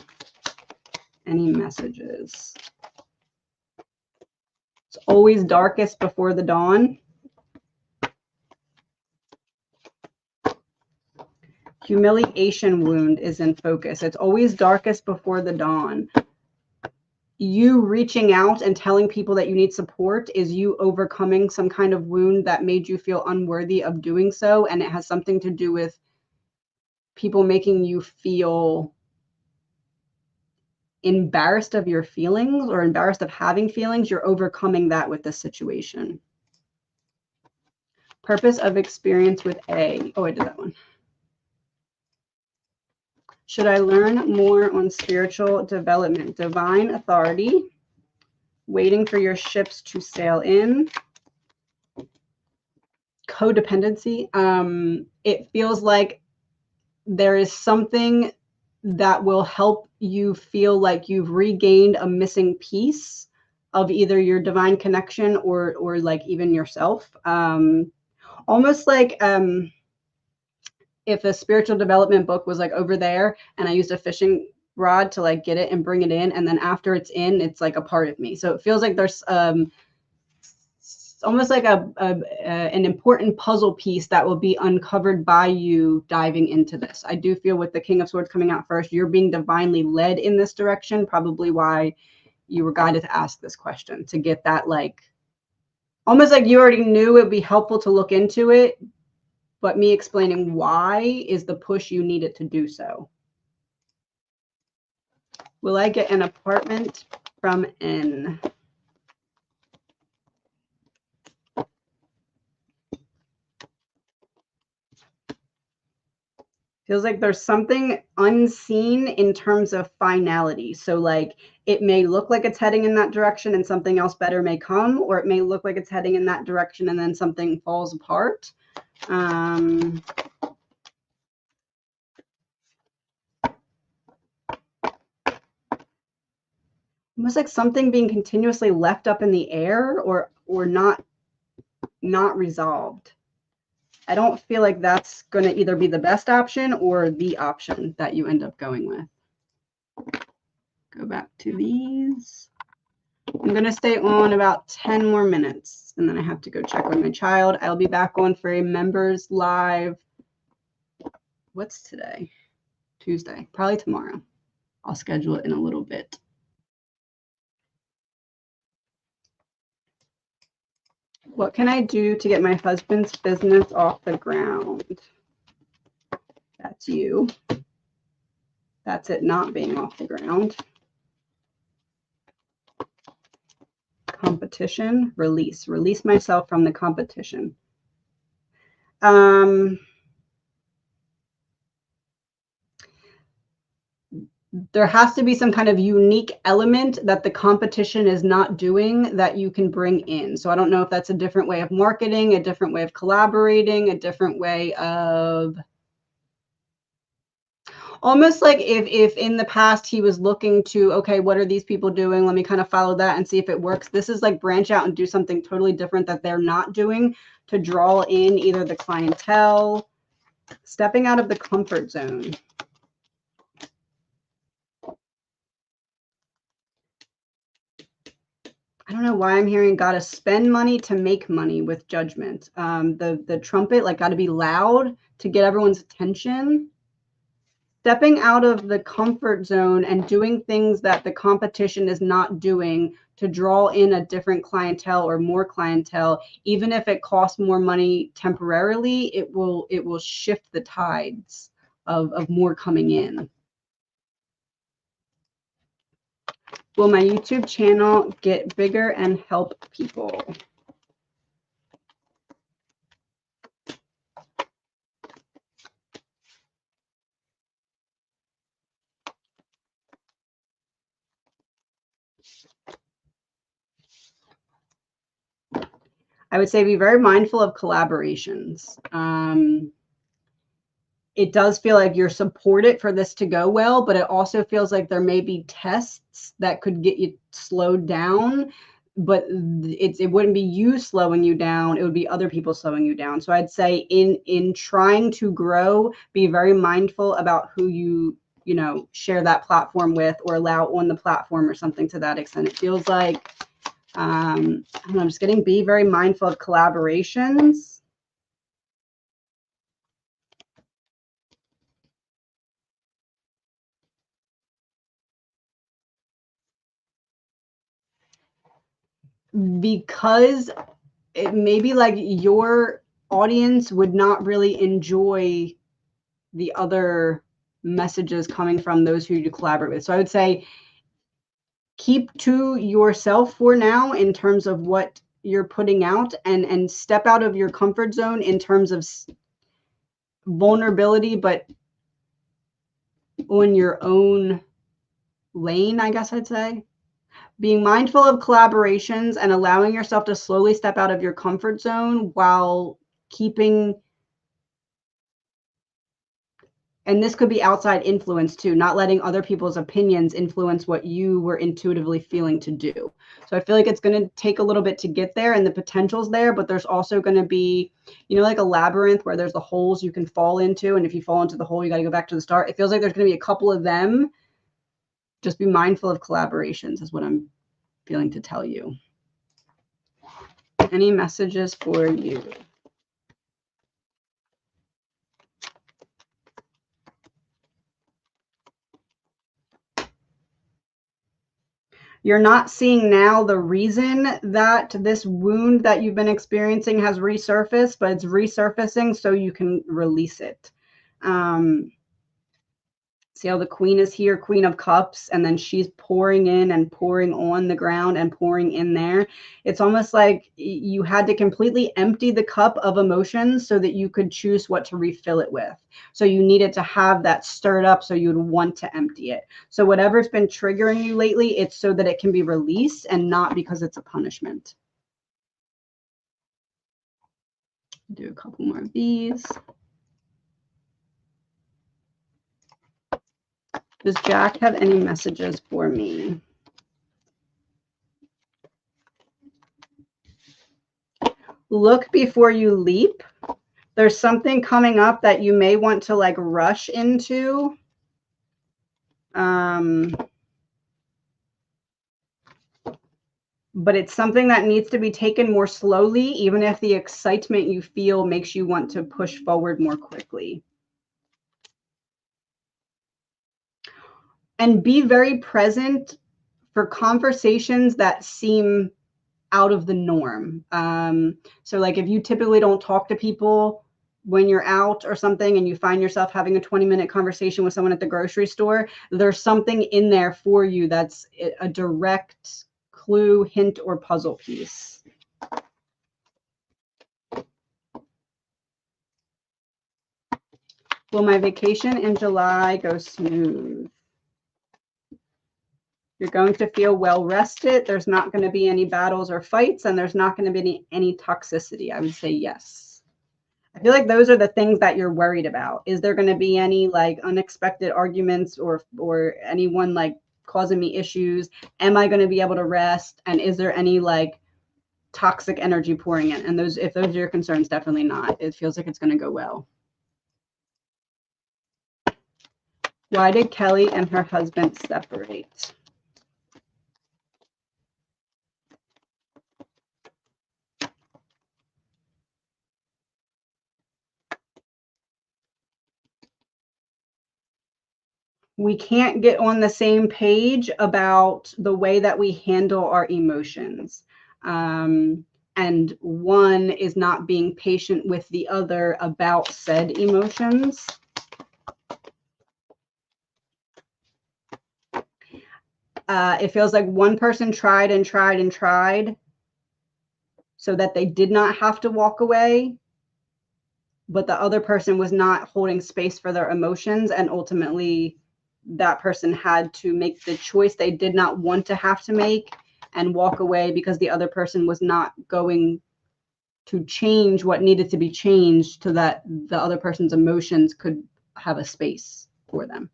messages? It's always darkest before the dawn. Humiliation wound is in focus. It's always darkest before the dawn. You reaching out and telling people that you need support is you overcoming some kind of wound that made you feel unworthy of doing so. And it has something to do with people making you feel embarrassed of your feelings or embarrassed of having feelings, you're overcoming that with this situation. Purpose of experience with A. Oh, I did that one. Should I learn more on spiritual development? Divine authority. Waiting for your ships to sail in. Codependency. It feels like there is something that will help you feel like you've regained a missing piece of either your divine connection or like even yourself. Almost like if a spiritual development book was like over there and I used a fishing rod to like get it and bring it in, and then after it's in, it's like a part of me. So it feels like there's almost like an important puzzle piece that will be uncovered by you diving into this. I do feel with the King of Swords coming out first, you're being divinely led in this direction, probably why you were guided to ask this question, to get that, like, almost like you already knew it would be helpful to look into it, but me explaining why is the push you needed to do so. Will I get an apartment from N? Feels like there's something unseen in terms of finality. So like it may look like it's heading in that direction and something else better may come, or it may look like it's heading in that direction and then something falls apart. Almost like something being continuously left up in the air or not resolved. I don't feel like that's going to either be the best option or the option that you end up going with. Go back to these. I'm going to stay on about 10 more minutes, and then I have to go check on my child. I'll be back on for a members live. What's today? Tuesday. Probably tomorrow. I'll schedule it in a little bit. What can I do to get my husband's business off the ground? That's you. That's it not being off the ground. Competition, release. Release myself from the competition. There has to be some kind of unique element that the competition is not doing that you can bring in. So I don't know if that's a different way of marketing, a different way of collaborating, a different way of almost like if in the past he was looking to, okay, what are these people doing? Let me kind of follow that and see if it works. This is like branch out and do something totally different that they're not doing to draw in either the clientele, stepping out of the comfort zone. I don't know why I'm hearing gotta spend money to make money with Judgment. The trumpet, like, gotta be loud to get everyone's attention. Stepping out of the comfort zone and doing things that the competition is not doing to draw in a different clientele or more clientele, even if it costs more money temporarily, it will shift the tides of more coming in. Will my YouTube channel get bigger and help people? I would say be very mindful of collaborations. It does feel like you're supported for this to go well, but it also feels like there may be tests that could get you slowed down, but it wouldn't be you slowing you down. It would be other people slowing you down. So I'd say in trying to grow, be very mindful about who you share that platform with or allow on the platform or something to that extent. It feels like, I don't know, I'm just getting be very mindful of collaborations. Because it may be like your audience would not really enjoy the other messages coming from those who you collaborate with. So I would say keep to yourself for now in terms of what you're putting out, and step out of your comfort zone in terms of vulnerability, but on your own lane, I guess I'd say. Being mindful of collaborations and allowing yourself to slowly step out of your comfort zone while keeping, and this could be outside influence too, not letting other people's opinions influence what you were intuitively feeling to do. So I feel like it's going to take a little bit to get there, and the potential's there, but there's also going to be, you know, like a labyrinth where there's the holes you can fall into. And if you fall into the hole, you got to go back to the start. It feels like there's going to be a couple of them. Just be mindful of collaborations is what I'm feeling to tell you. Any messages for you? You're not seeing now the reason that this wound that you've been experiencing has resurfaced, but it's resurfacing so you can release it. See how the Queen is here, Queen of Cups, and then she's pouring in and pouring on the ground and pouring in there. It's almost like you had to completely empty the cup of emotions so that you could choose what to refill it with. So you needed to have that stirred up so you'd want to empty it. So whatever's been triggering you lately, it's so that it can be released and not because it's a punishment. Do a couple more of these. Does Jack have any messages for me? Look before you leap. There's something coming up that you may want to like rush into. But it's something that needs to be taken more slowly, even if the excitement you feel makes you want to push forward more quickly. And be very present for conversations that seem out of the norm. So like if you typically don't talk to people when you're out or something and you find yourself having a 20-minute conversation with someone at the grocery store, there's something in there for you that's a direct clue, hint, or puzzle piece. Will my vacation in July go smooth? You're going to feel well rested. There's not going to be any battles or fights, and there's not going to be any toxicity. I would say yes. I feel like those are the things that you're worried about. Is there going to be any like unexpected arguments or anyone like causing me issues? Am I going to be able to rest? And is there any like toxic energy pouring in? And those, if those are your concerns, definitely not. It feels like it's going to go well. Why did Kelly and her husband separate? We can't get on the same page about the way that we handle our emotions. And one is not being patient with the other about said emotions. It feels like one person tried and tried and tried so that they did not have to walk away, but the other person was not holding space for their emotions, and ultimately that person had to make the choice they did not want to have to make and walk away because the other person was not going to change what needed to be changed so that the other person's emotions could have a space for them.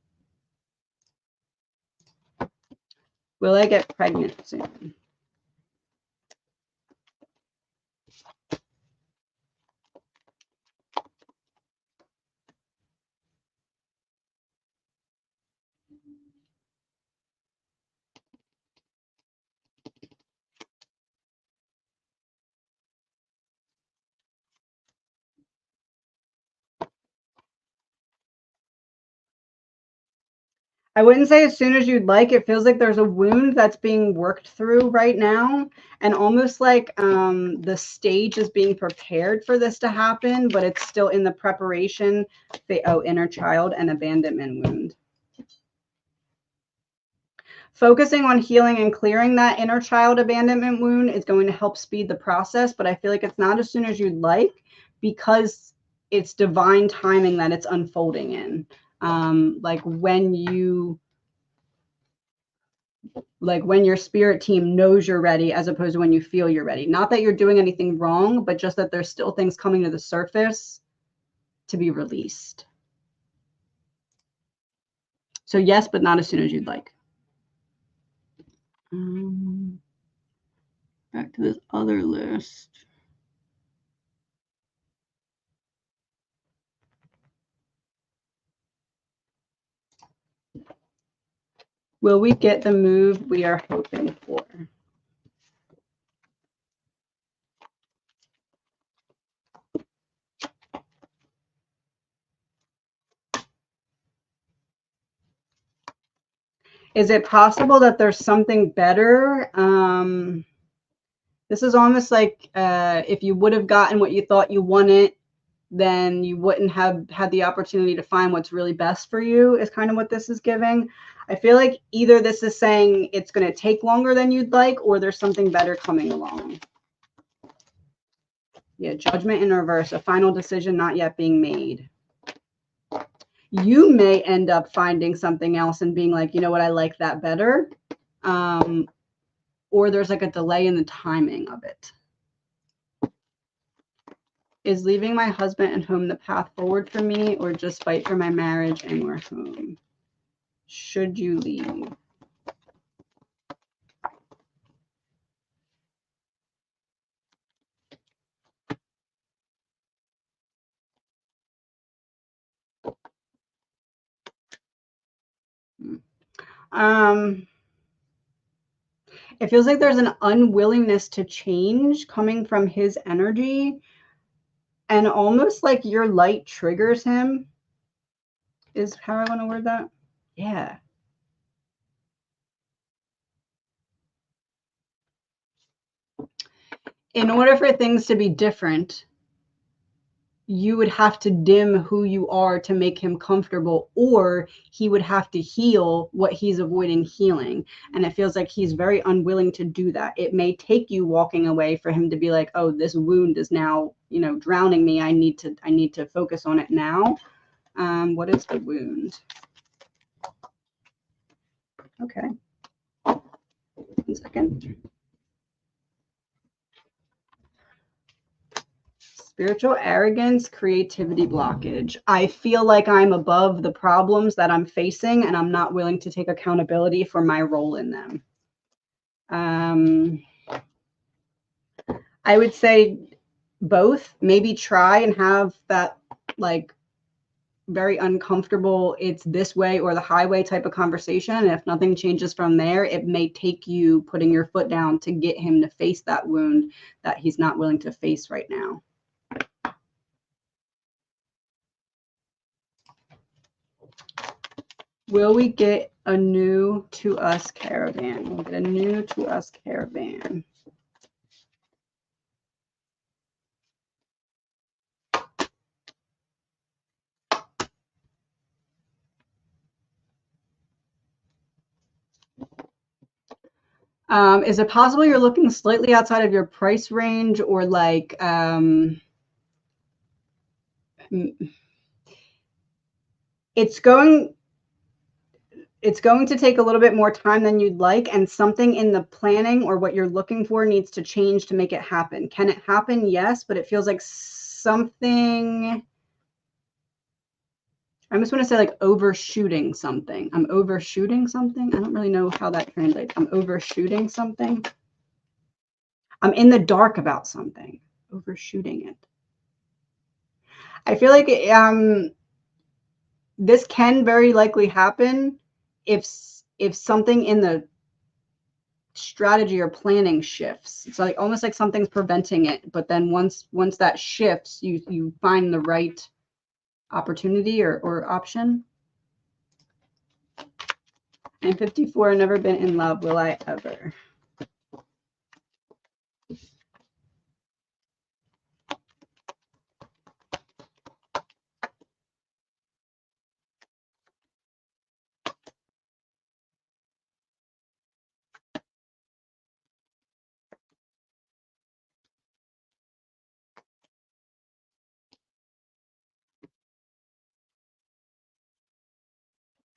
Will I get pregnant soon? I wouldn't say as soon as you'd like. It feels like there's a wound that's being worked through right now, and almost like the stage is being prepared for this to happen, but it's still in the preparation. Oh, inner child and abandonment wound. Focusing on healing and clearing that inner child abandonment wound is going to help speed the process, but I feel like it's not as soon as you'd like because it's divine timing that it's unfolding in. Like when your spirit team knows you're ready as opposed to when you feel you're ready. Not that you're doing anything wrong, but just that there's still things coming to the surface to be released. So yes, but not as soon as you'd like. Back to this other list. Will we get the move we are hoping for? Is it possible that there's something better? This is almost like if you would have gotten what you thought you wanted, then you wouldn't have had the opportunity to find what's really best for you, is kind of what this is giving. I feel like either this is saying it's going to take longer than you'd like, or there's something better coming along. Yeah, judgment in reverse, a final decision not yet being made. You may end up finding something else and being like, you know what, I like that better. Or there's like a delay in the timing of it. Is leaving my husband and home the path forward for me, or just fight for my marriage and we're home? Should you leave? It feels like there's an unwillingness to change coming from his energy, and almost like your light triggers him, is how I want to word that. Yeah. In order for things to be different, you would have to dim who you are to make him comfortable, or he would have to heal what he's avoiding healing. And it feels like he's very unwilling to do that. It may take you walking away for him to be like, oh, this wound is now, drowning me. I need to focus on it now. What is the wound? Okay. 1 second. Spiritual arrogance, creativity blockage. I feel like I'm above the problems that I'm facing, and I'm not willing to take accountability for my role in them. I would say both. Maybe try and have that like very uncomfortable, it's this way or the highway type of conversation. And if nothing changes from there, it may take you putting your foot down to get him to face that wound that he's not willing to face right now. Will we get a new to us caravan? We'll get a new to us caravan. Is it possible you're looking slightly outside of your price range, or like it's going to take a little bit more time than you'd like, and something in the planning or what you're looking for needs to change to make it happen. Can it happen? Yes, but it feels like something, I almost want to say like overshooting something. I'm overshooting something. I don't really know how that translates. I'm overshooting something. I'm in the dark about something. Overshooting it. I feel like this can very likely happen if something in the strategy or planning shifts. It's like almost like something's preventing it, but then once that shifts, you find the right opportunity or option. I'm 54, never been in love. Will I ever?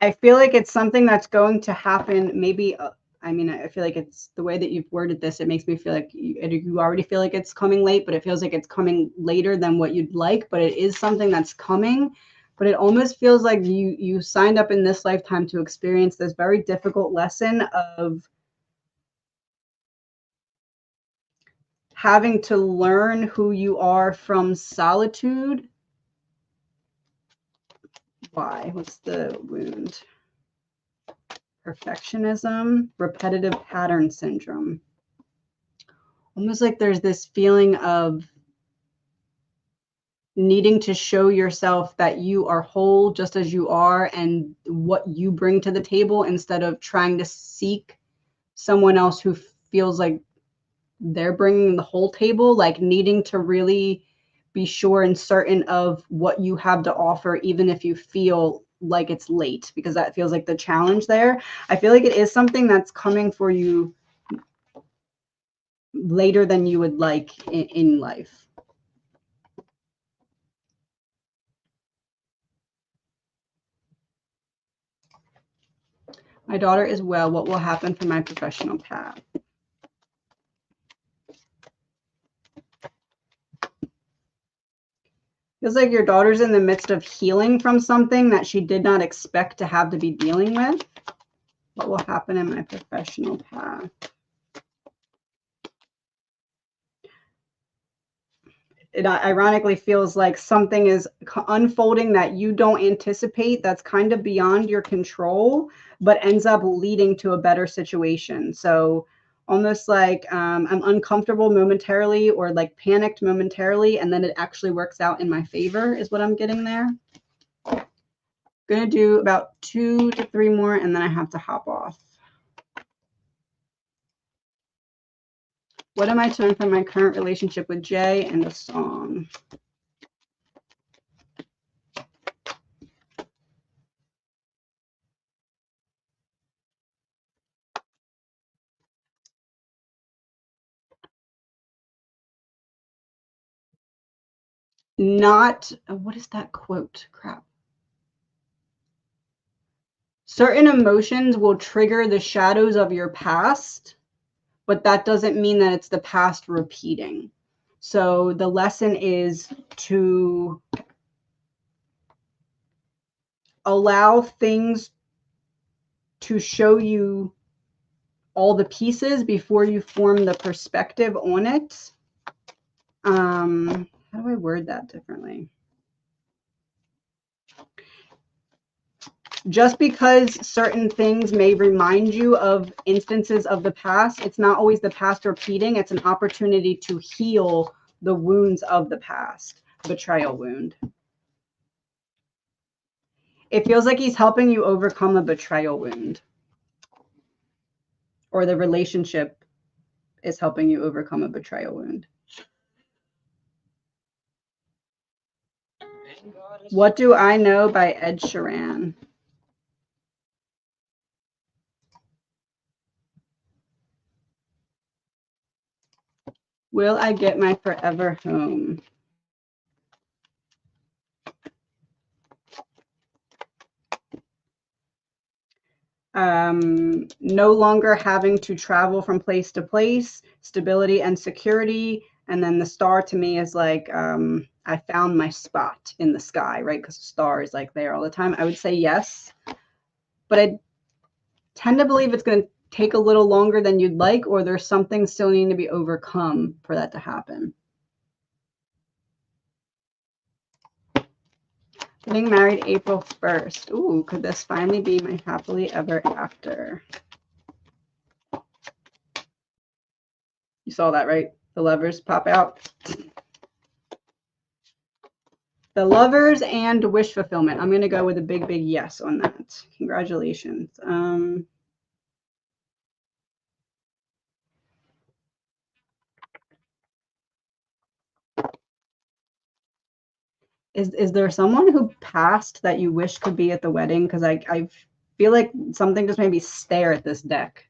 I feel like it's something that's going to happen maybe. I mean, I feel like it's the way that you've worded this. It makes me feel like you already feel like it's coming late, but it feels like it's coming later than what you'd like. But it is something that's coming. But it almost feels like you signed up in this lifetime to experience this very difficult lesson of having to learn who you are from solitude. Why? What's the wound? Perfectionism, repetitive pattern syndrome. Almost like there's this feeling of needing to show yourself that you are whole just as you are and what you bring to the table, instead of trying to seek someone else who feels like they're bringing the whole table, like needing to really be sure and certain of what you have to offer, even if you feel like it's late, because that feels like the challenge there. I feel like it is something that's coming for you later than you would like in life. My daughter is well. What will happen for my professional path? Feels like your daughter's in the midst of healing from something that she did not expect to have to be dealing with. What will happen in my professional path? It ironically feels like something is unfolding that you don't anticipate, that's kind of beyond your control, but ends up leading to a better situation. So almost like I'm uncomfortable momentarily, or like panicked momentarily, and then it actually works out in my favor is what I'm getting there. I'm gonna do about 2 to 3 more, and then I have to hop off. What am I to learn from my current relationship with Jay, and a song? Not, what is that quote? Crap. Certain emotions will trigger the shadows of your past, but that doesn't mean that it's the past repeating. So the lesson is to allow things to show you all the pieces before you form the perspective on it. How do I word that differently? Just because certain things may remind you of instances of the past, it's not always the past repeating. It's an opportunity to heal the wounds of the past. Betrayal wound. It feels like he's helping you overcome a betrayal wound, or the relationship is helping you overcome a betrayal wound. What Do I Know by Ed Sheeran. Will I get my forever home? No longer having to travel from place to place, stability and security. And then the star to me is like, I found my spot in the sky, right? Because the star is like there all the time. I would say yes, but I tend to believe it's going to take a little longer than you'd like, or there's something still needing to be overcome for that to happen. Getting married April 1st. Ooh, could this finally be my happily ever after? You saw that, right? The Lovers pop out. The Lovers and wish fulfillment. I'm going to go with a big, big yes on that. Congratulations. Is there someone who passed that you wish could be at the wedding? Because I feel like something just made me stare at this deck.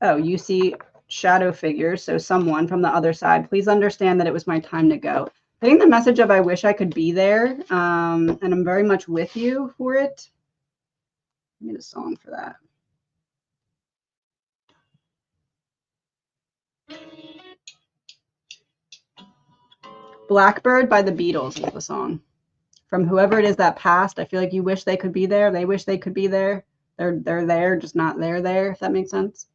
Oh, you see shadow figures, so someone from the other side. Please understand that it was my time to go. Getting the message of I wish I could be there, and I'm very much with you for it. I need a song for that. Blackbird by the Beatles is the song. From whoever it is that passed, I feel like you wish they could be there. They wish they could be there. They're there, just not there, if that makes sense.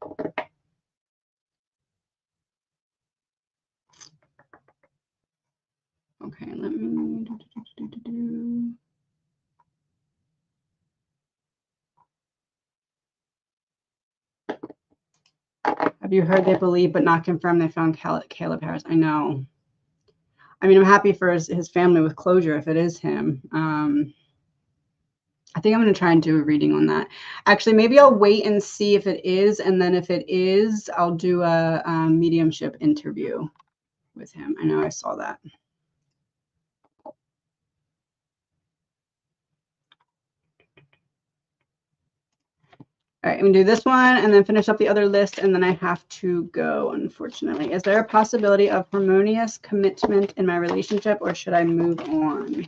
Okay, let me Have you heard they believe but not confirmed they found Caleb Harris? I know. I mean, I'm happy for his family with closure if it is him. I think I'm going to try and do a reading on that. Actually, maybe I'll wait and see if it is. And then if it is, I'll do a mediumship interview with him. I know I saw that. All right, I'm going to do this one and then finish up the other list. And then I have to go, unfortunately. Is there a possibility of harmonious commitment in my relationship, or should I move on?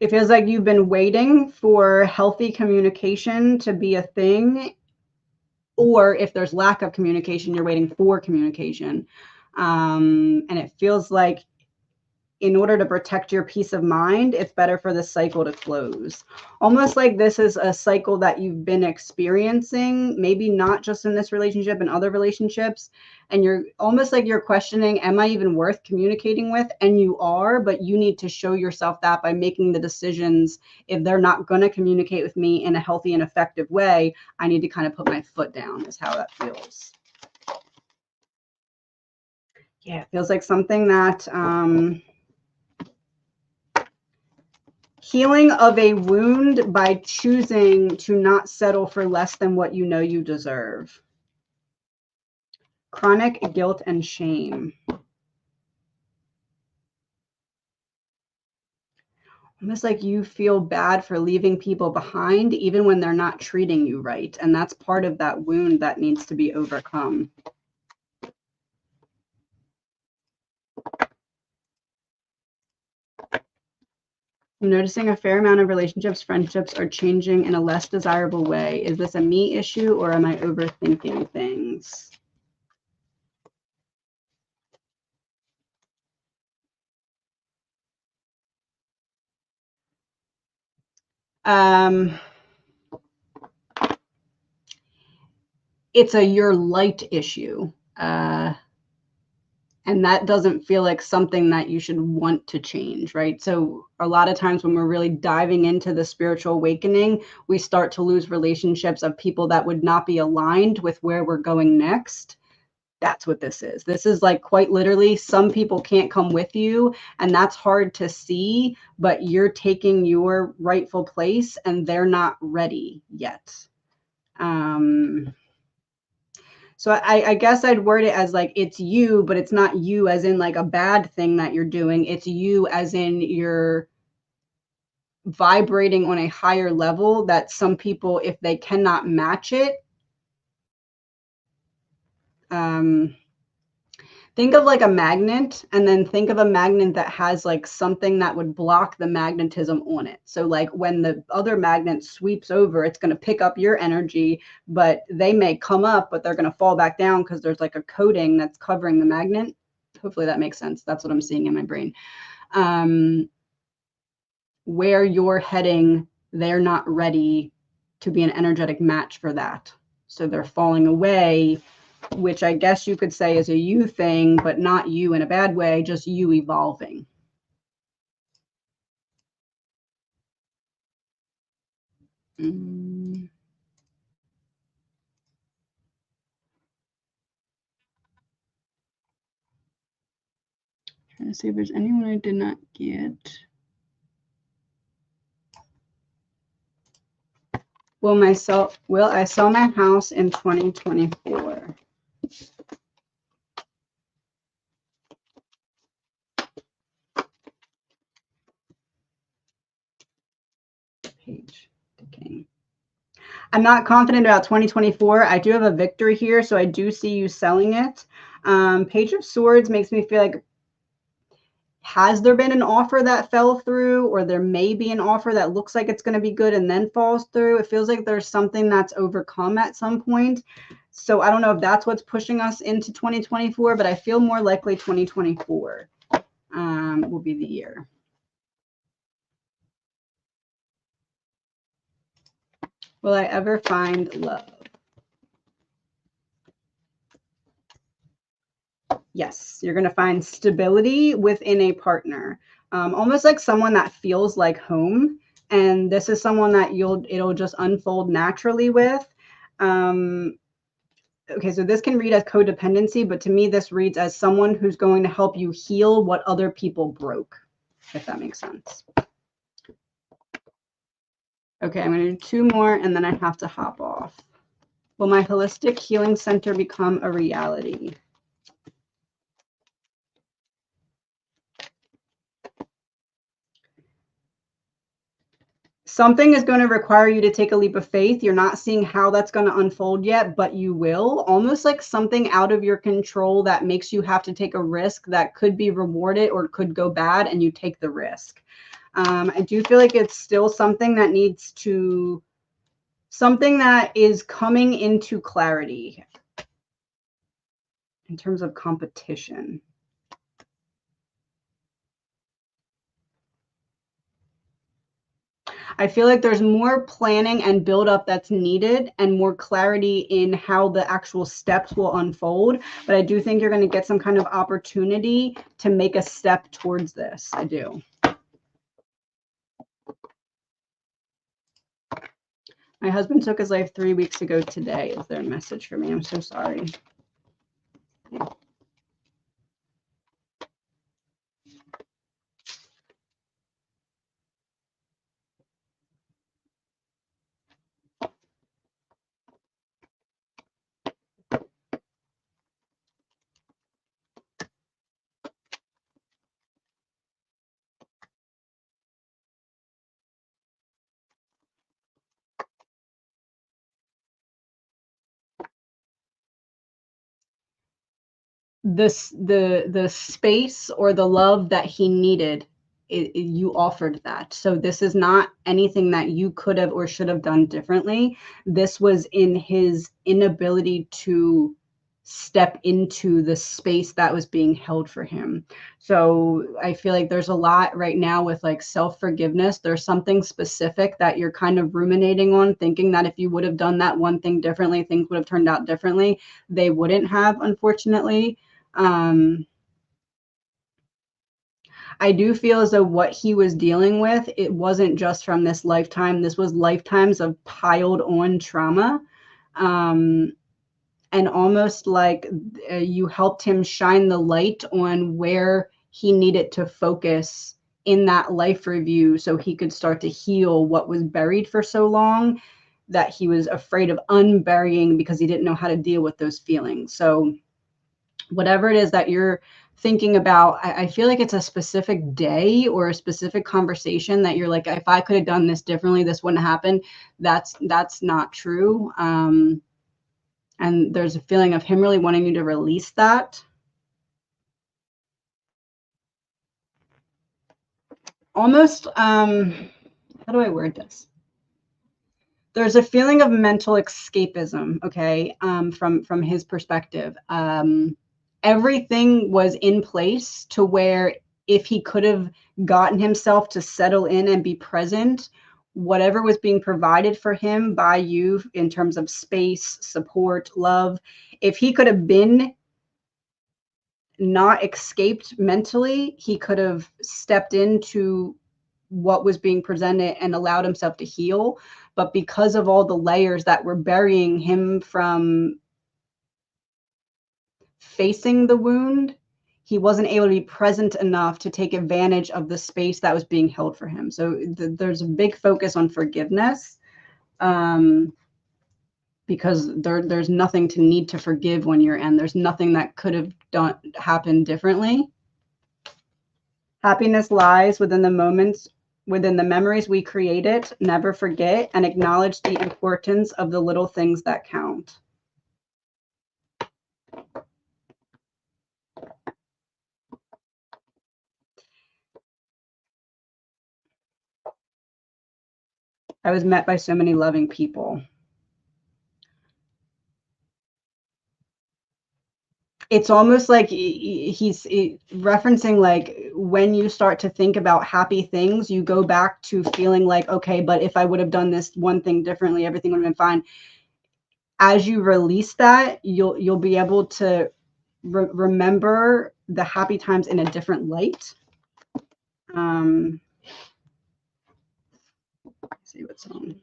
It feels like you've been waiting for healthy communication to be a thing, or if there's lack of communication, you're waiting for communication. And it feels like in order to protect your peace of mind, it's better for the cycle to close. Almost like this is a cycle that you've been experiencing, maybe not just in this relationship and other relationships. And you're almost like you're questioning, am I even worth communicating with? And you are, but you need to show yourself that by making the decisions. If they're not going to communicate with me in a healthy and effective way, I need to kind of put my foot down, is how that feels. Yeah, it feels like something that, healing of a wound by choosing to not settle for less than what you know you deserve. Chronic guilt and shame. Almost like you feel bad for leaving people behind, even when they're not treating you right. And that's part of that wound that needs to be overcome. I'm noticing a fair amount of relationships, friendships are changing in a less desirable way. Is this a me issue, or am I overthinking things? It's a your light issue. And that doesn't feel like something that you should want to change, right? So a lot of times when we're really diving into the spiritual awakening, we start to lose relationships of people that would not be aligned with where we're going next. That's what this is. This is like quite literally, some people can't come with you, and that's hard to see, but you're taking your rightful place and they're not ready yet. So I guess I'd word it as like, it's you, but it's not you as in like a bad thing that you're doing. It's you as in you're vibrating on a higher level that some people, if they cannot match it, think of like a magnet, and then think of a magnet that has like something that would block the magnetism on it. So like when the other magnet sweeps over, it's going to pick up your energy, but they may come up, but they're going to fall back down because there's like a coating that's covering the magnet. Hopefully that makes sense. That's what I'm seeing in my brain. Where you're heading, they're not ready to be an energetic match for that. So they're falling away, which I guess you could say is a you thing, but not you in a bad way, just you evolving. Trying to see if there's anyone I did not get. Will I sell my house in 2024? Page ticking. I'm not confident about 2024. I do have a victory here, so I do see you selling it. Page of Swords makes me feel like, has there been an offer that fell through, or there may be an offer that looks like it's going to be good and then falls through? It feels like there's something that's overcome at some point. So I don't know if that's what's pushing us into 2024, but I feel more likely 2024 will be the year. Will I ever find love? Yes, you're going to find stability within a partner, almost like someone that feels like home. And this is someone that it'll just unfold naturally with. Okay, so this can read as codependency, but to me, this reads as someone who's going to help you heal what other people broke, if that makes sense. Okay, I'm going to do 2 more, and then I have to hop off. Will my holistic healing center become a reality? Something is going to require you to take a leap of faith. You're not seeing how that's going to unfold yet, but you will. Almost like something out of your control that makes you have to take a risk that could be rewarded or could go bad, and you take the risk. I do feel like it's still something that needs to, something that is coming into clarity in terms of competition. I feel like there's more planning and buildup that's needed and more clarity in how the actual steps will unfold. But I do think you're going to get some kind of opportunity to make a step towards this. I do. My husband took his life 3 weeks ago today. Is there a message for me? I'm so sorry. The space or the love that he needed, you offered that. So this is not anything that you could have or should have done differently. This was in his inability to step into the space that was being held for him. So I feel like there's a lot right now with like self-forgiveness. There's something specific that you're kind of ruminating on, thinking that if you would have done that one thing differently, things would have turned out differently. They wouldn't have, unfortunately. I do feel as though what he was dealing with, it wasn't just from this lifetime. This was lifetimes of piled on trauma. And almost like you helped him shine the light on where he needed to focus in that life review so he could start to heal what was buried for so long that he was afraid of unburying because he didn't know how to deal with those feelings. So whatever it is that you're thinking about, I feel like it's a specific day or a specific conversation that you're like, if I could have done this differently, this wouldn't happen. That's not true. And there's a feeling of him really wanting you to release that. Almost, how do I word this? There's a feeling of mental escapism, okay, from his perspective. Everything was in place to where if he could have gotten himself to settle in and be present, whatever was being provided for him by you in terms of space, support, love, if he could have been not escaped mentally, he could have stepped into what was being presented and allowed himself to heal. But because of all the layers that were burying him from facing the wound, he wasn't able to be present enough to take advantage of the space that was being held for him. So there's a big focus on forgiveness, because there's nothing to need to forgive when you're in. There's nothing that could have happened differently. Happiness lies within the moments, within the memories we created. Never forget and acknowledge the importance of the little things that count. I was met by so many loving people. It's almost like he's referencing, like, when you start to think about happy things, you go back to feeling like, okay, but if I would have done this one thing differently, everything would have been fine. As you release that, you'll be able to remember the happy times in a different light. Let's see what's on.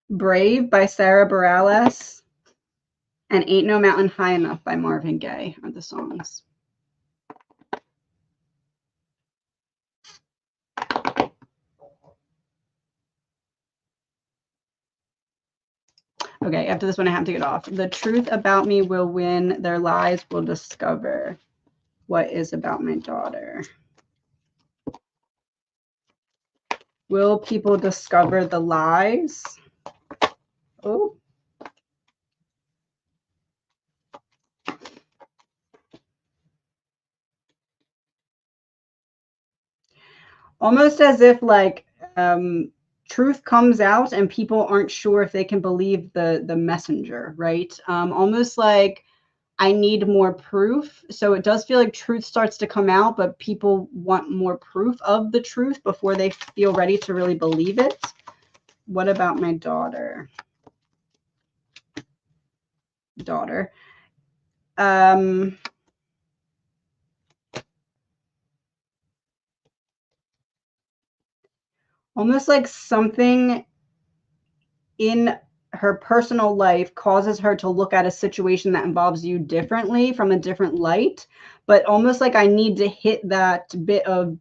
Brave by Sarah Bareilles and Ain't No Mountain High Enough by Marvin Gaye are the songs. Okay, after this one, I have to get off. The truth about me will win. Their lies will discover what is about my daughter. Will people discover the lies? Oh. Almost as if, like, truth comes out and people aren't sure if they can believe the messenger, right? Almost like I need more proof. So it does feel like truth starts to come out, but people want more proof of the truth before they feel ready to really believe it. What about my daughter? Daughter. Almost like something in her personal life causes her to look at a situation that involves you differently, from a different light, but almost like I need to hit that bit of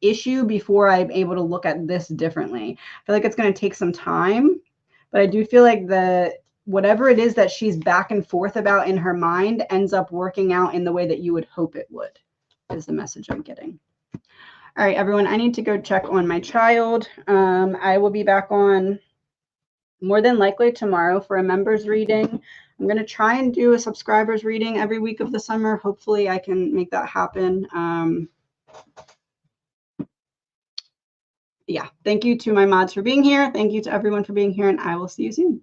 issue before I'm able to look at this differently. I feel like it's going to take some time, but I do feel like whatever it is that she's back and forth about in her mind ends up working out in the way that you would hope it would, is the message I'm getting. All right, everyone, I need to go check on my child. I will be back on more than likely tomorrow for a members reading. I'm going to try and do a subscribers reading every week of the summer. Hopefully I can make that happen. Yeah, thank you to my mods for being here. Thank you to everyone for being here, and I will see you soon.